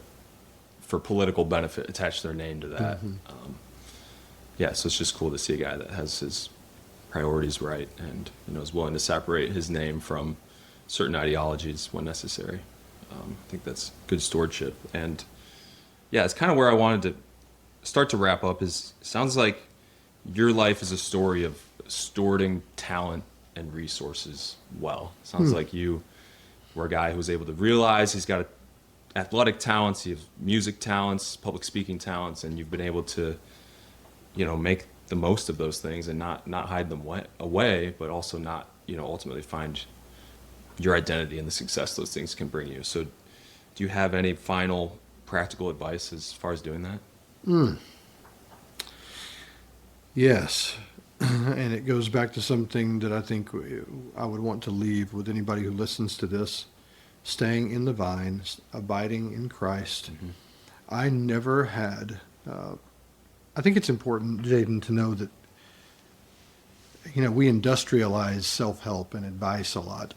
for political benefit, attach their name to that. So it's just cool to see a guy that has his priorities right and is willing to separate his name from certain ideologies when necessary. I think that's good stewardship. And yeah, it's kind of where I wanted to start to wrap up. Sounds like your life is a story of stewarding talent and resources well. Sounds like you were a guy who was able to realize he's got athletic talents, he has music talents, public speaking talents, and you've been able to make the most of those things and not hide them away, but also not, ultimately find your identity and the success those things can bring you. So do you have any final practical advice as far as doing that? Yes.
And it goes back to something that I think I would want to leave with anybody who listens to this: staying in the vine, abiding in Christ. I never had, I think it's important, Jaden, to know that, we industrialize self-help and advice a lot.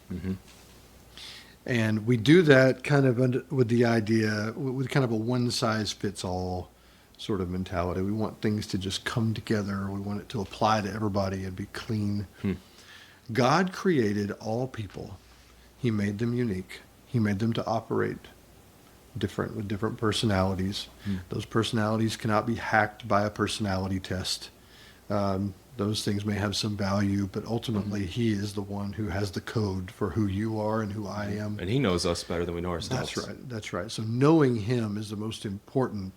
And we do that kind of with the idea, with kind of a one-size-fits-all sort of mentality. We want things to just come together. We want it to apply to everybody and be clean. God created all people. He made them unique. He made them to operate with different personalities. Those personalities cannot be hacked by a personality test. Those things may have some value, but ultimately He is the one who has the code for who you are and who I am.
And He knows us better than we know ourselves.
That's right. So knowing Him is the most important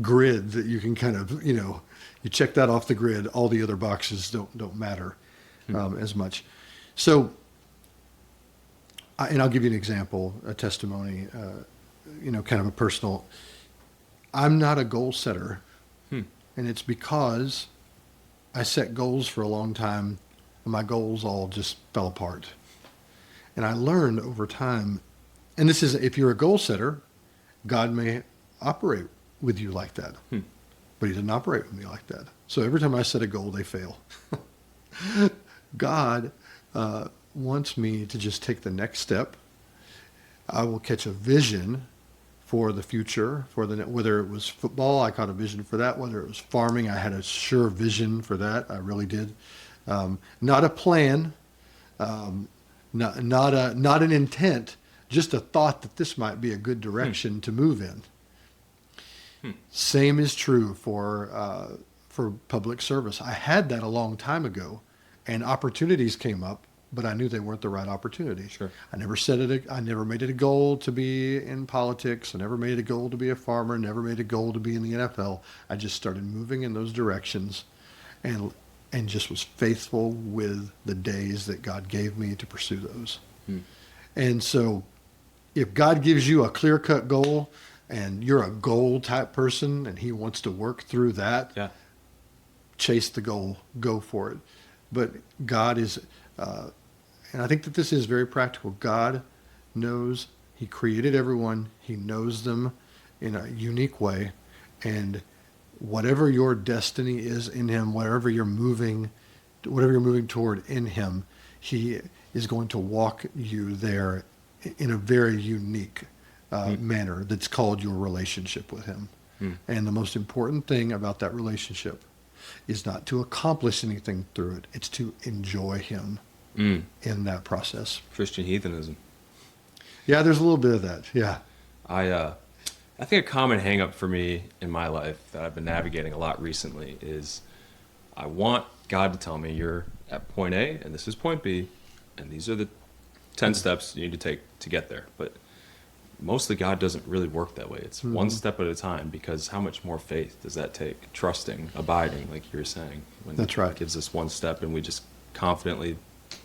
grid that you can kind of, you check that off the grid. All the other boxes don't matter as much. So, and I'll give you an example, a testimony, kind of a personal. I'm not a goal setter, and it's because I set goals for a long time, and my goals all just fell apart. And I learned over time, and this is, if you're a goal setter, God may operate with you like that, but He didn't operate with me like that. So every time I set a goal, they fail. God wants me to just take the next step. I will catch a vision for the future, whether it was football, I caught a vision for that. Whether it was farming, I had a sure vision for that. I really did. Not a plan, not an intent, just a thought that this might be a good direction to move in. Same is true for public service. I had that a long time ago, and opportunities came up, but I knew they weren't the right opportunity.
Sure.
I never made it a goal to be in politics. I never made it a goal to be a farmer. Never made a goal to be in the NFL. I just started moving in those directions, and and just was faithful with the days that God gave me to pursue those. And so if God gives you a clear-cut goal and you're a goal type person and he wants to work through that,
Yeah.
chase the goal, go for it. But God is, and I think that this is very practical. God knows, he created everyone. He knows them in a unique way. And whatever your destiny is in him, whatever you're moving toward in him, he is going to walk you there in a very unique manner that's called your relationship with him. And the most important thing about that relationship is not to accomplish anything through it. It's to enjoy him in that process.
Christian heathenism.
Yeah, there's a little bit of that. Yeah.
I think a common hang-up for me in my life that I've been navigating a lot recently is I want God to tell me you're at point A and this is point B and these are the 10 steps you need to take to get there. But mostly God doesn't really work that way. It's one step at a time, because how much more faith does that take? Trusting, abiding, like you were saying. When
That's right.
He gives us one step and we just confidently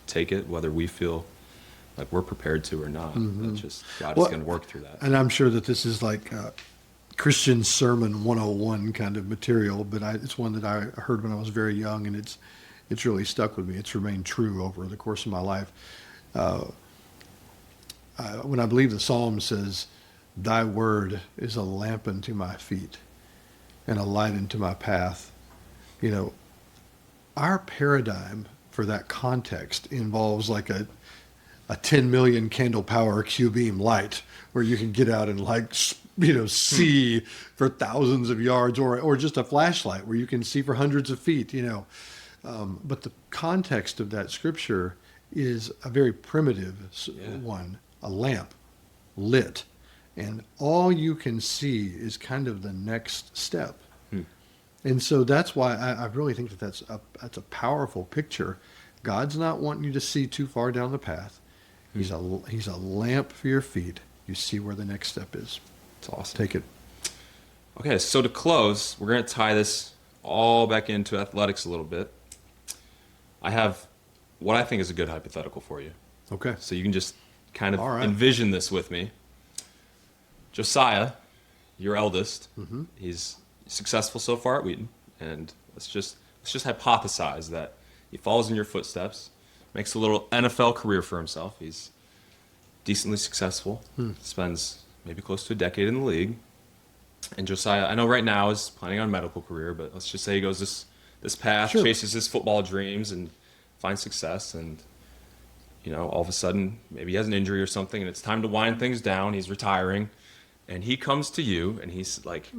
take it, whether we feel like we're prepared to or not. That's just God is going to work through that.
And I'm sure that this is like Christian Sermon 101 kind of material, but it's one that I heard when I was very young, and it's really stuck with me. It's remained true over the course of my life. When I believe the Psalm says, "Thy word is a lamp unto my feet and a light unto my path," you know, our paradigm for that context involves like a 10 million candle power Q-beam light where you can get out and see for thousands of yards, or just a flashlight where you can see for hundreds of feet, but the context of that scripture is a very primitive one, a lamp lit, and all you can see is kind of the next step. And so that's why I really think that's a powerful picture. God's not wanting you to see too far down the path. He's a lamp for your feet. You see where the next step is.
It's awesome.
Take it.
Okay, so to close, we're going to tie this all back into athletics a little bit. I have what I think is a good hypothetical for you.
Okay.
So you can just kind of
All right.
envision this with me. Josiah, your eldest, he's successful so far at Wheaton, and let's just hypothesize that he follows in your footsteps, makes a little NFL career for himself. He's decently successful, spends maybe close to a decade in the league. And Josiah, I know right now is planning on a medical career, but let's just say he goes this path,
Sure.
chases his football dreams, and finds success. And all of a sudden, maybe he has an injury or something, and it's time to wind things down. He's retiring, and he comes to you, and he's like,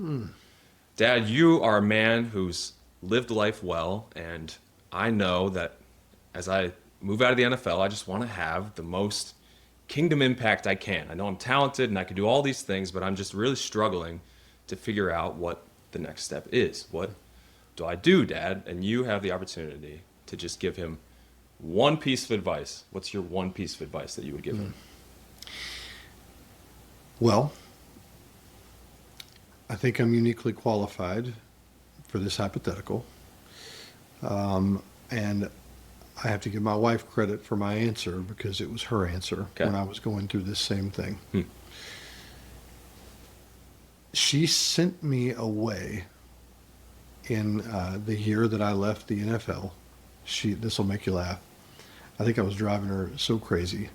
"Dad, you are a man who's lived life well, and I know that as I move out of the NFL, I just want to have the most kingdom impact I can. I know I'm talented and I can do all these things, but I'm just really struggling to figure out what the next step is. What do I do, Dad?" And you have the opportunity to just give him one piece of advice. What's your one piece of advice that you would give him?
Well, I think I'm uniquely qualified for this hypothetical. And I have to give my wife credit for my answer because it was her answer when I was going through this same thing. She sent me away in the year that I left the NFL. This will make you laugh. I think I was driving her so crazy,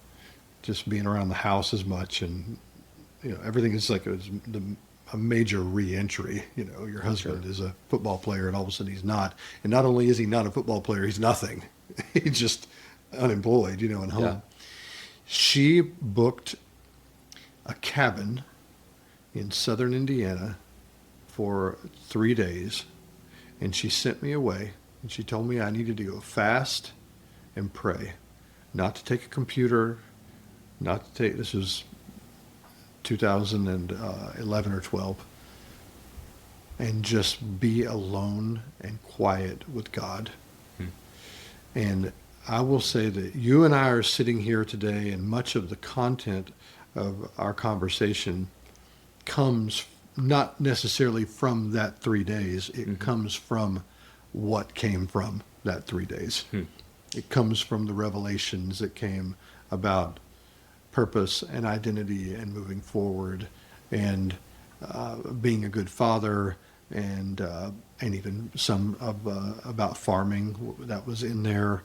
just being around the house as much, and everything is like it was a major re-entry. Your husband is a football player, and all of a sudden he's not. And not only is he not a football player, he's nothing. He's just unemployed, and home. Yeah. She booked a cabin in southern Indiana for 3 days, and she sent me away, and she told me I needed to go fast and pray, not to take a computer, this was 2011 or 12, and just be alone and quiet with God. And I will say that you and I are sitting here today, and much of the content of our conversation comes not necessarily from that 3 days. It comes from what came from that 3 days. It comes from the revelations that came about purpose and identity and moving forward and being a good father and even some of about farming that was in there.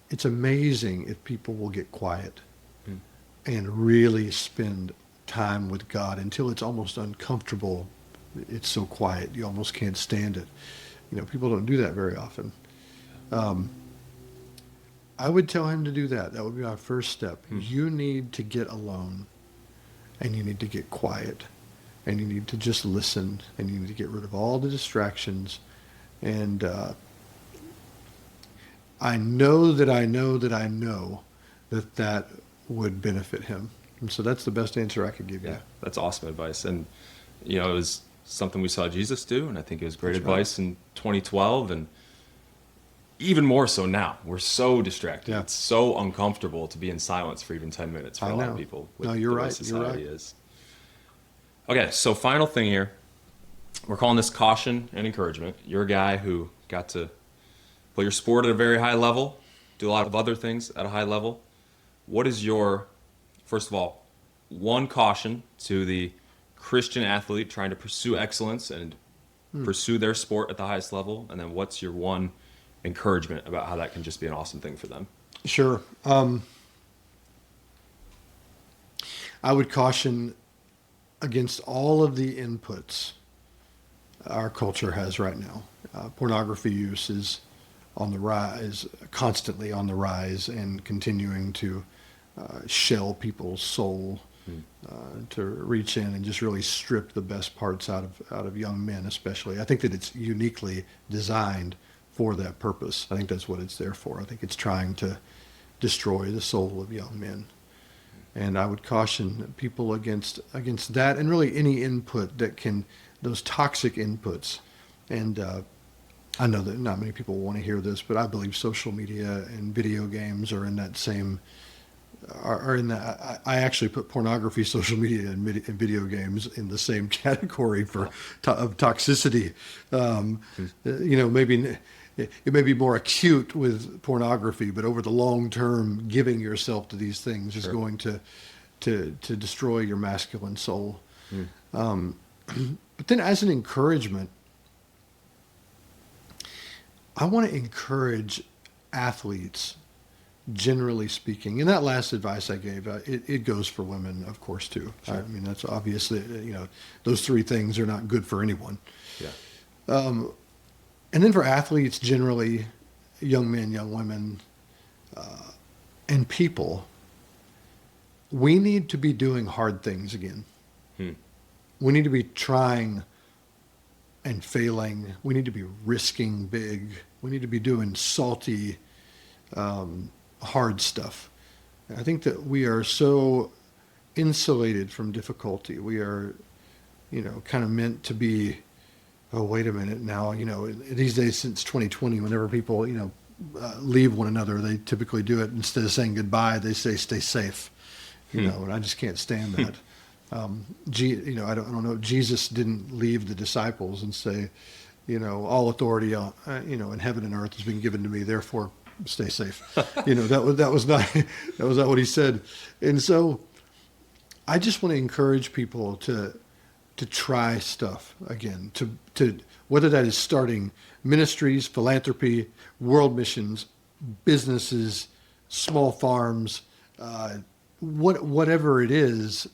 It's amazing if people will get quiet and really spend time with God until it's almost uncomfortable. It's so quiet, you almost can't stand it. People don't do that very often. I would tell him to do that. That would be my first step. You need to get alone, and you need to get quiet, and you need to just listen, and you need to get rid of all the distractions. And I know that would benefit him. And so that's the best answer I could give you.
Yeah, that's awesome advice. And, it was something we saw Jesus do, and I think it was great advice in 2012, and even more so now. We're so distracted.
Yeah.
It's so uncomfortable to be in silence for even 10 minutes for a lot of people.
No, you're
the way
right.
society is. Okay, so final thing here. We're calling this caution and encouragement. You're a guy who got to play your sport at a very high level, do a lot of other things at a high level. What is your, first of all, one caution to the Christian athlete trying to pursue excellence and pursue their sport at the highest level? And then what's your one encouragement about how that can just be an awesome thing for them?
Sure. I would caution against all of the inputs our culture has right now. Pornography use is on the rise, constantly on the rise, and continuing to shell people's soul, to reach in and just really strip the best parts out of young men, especially. I think that it's uniquely designed for that purpose. I think that's what it's there for. I think it's trying to destroy the soul of young men. And I would caution people against that, and really any input that can, those toxic inputs. And I know that not many people want to hear this, but I believe social media and video games are in that same, are in that. I actually put pornography, social media, and video games in the same category of toxicity. Maybe it may be more acute with pornography, but over the long term, giving yourself to these things is going to destroy your masculine soul. But then, as an encouragement, I want to encourage athletes, generally speaking. And that last advice I gave, it goes for women, of course, too. Sure. I mean, that's obviously, those three things are not good for anyone. Yeah. And then for athletes, generally, young men, young women, and people, we need to be doing hard things again. We need to be trying and failing. We need to be risking big. We need to be doing salty, hard stuff. And I think that we are so insulated from difficulty. We are, kind of meant to be, oh, wait a minute now, these days since 2020, whenever people, leave one another, they typically do it, instead of saying goodbye, they say stay safe, and I just can't stand that. I don't know, Jesus didn't leave the disciples and say, all authority, in heaven and earth has been given to me, therefore stay safe. That was not what he said. And so I just want to encourage people to try stuff again, to whether that is starting ministries, philanthropy, world missions, businesses, small farms, whatever it is.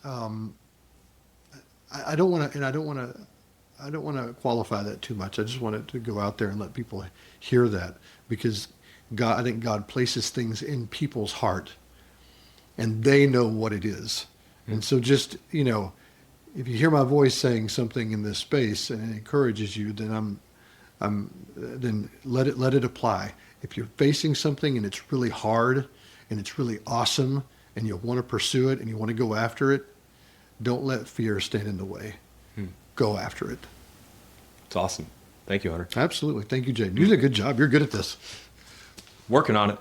I don't want to qualify that too much. I just want it to go out there and let people hear that, because I think God places things in people's heart, and they know what it is. And so just, if you hear my voice saying something in this space and it encourages you, then then let it apply. If you're facing something and it's really hard and it's really awesome and you want to pursue it and you want to go after it, don't let fear stand in the way. Go after it.
It's awesome. Thank you, Hunter.
Absolutely. Thank you, Jaden. You did a good job. You're good at this.
Working on it.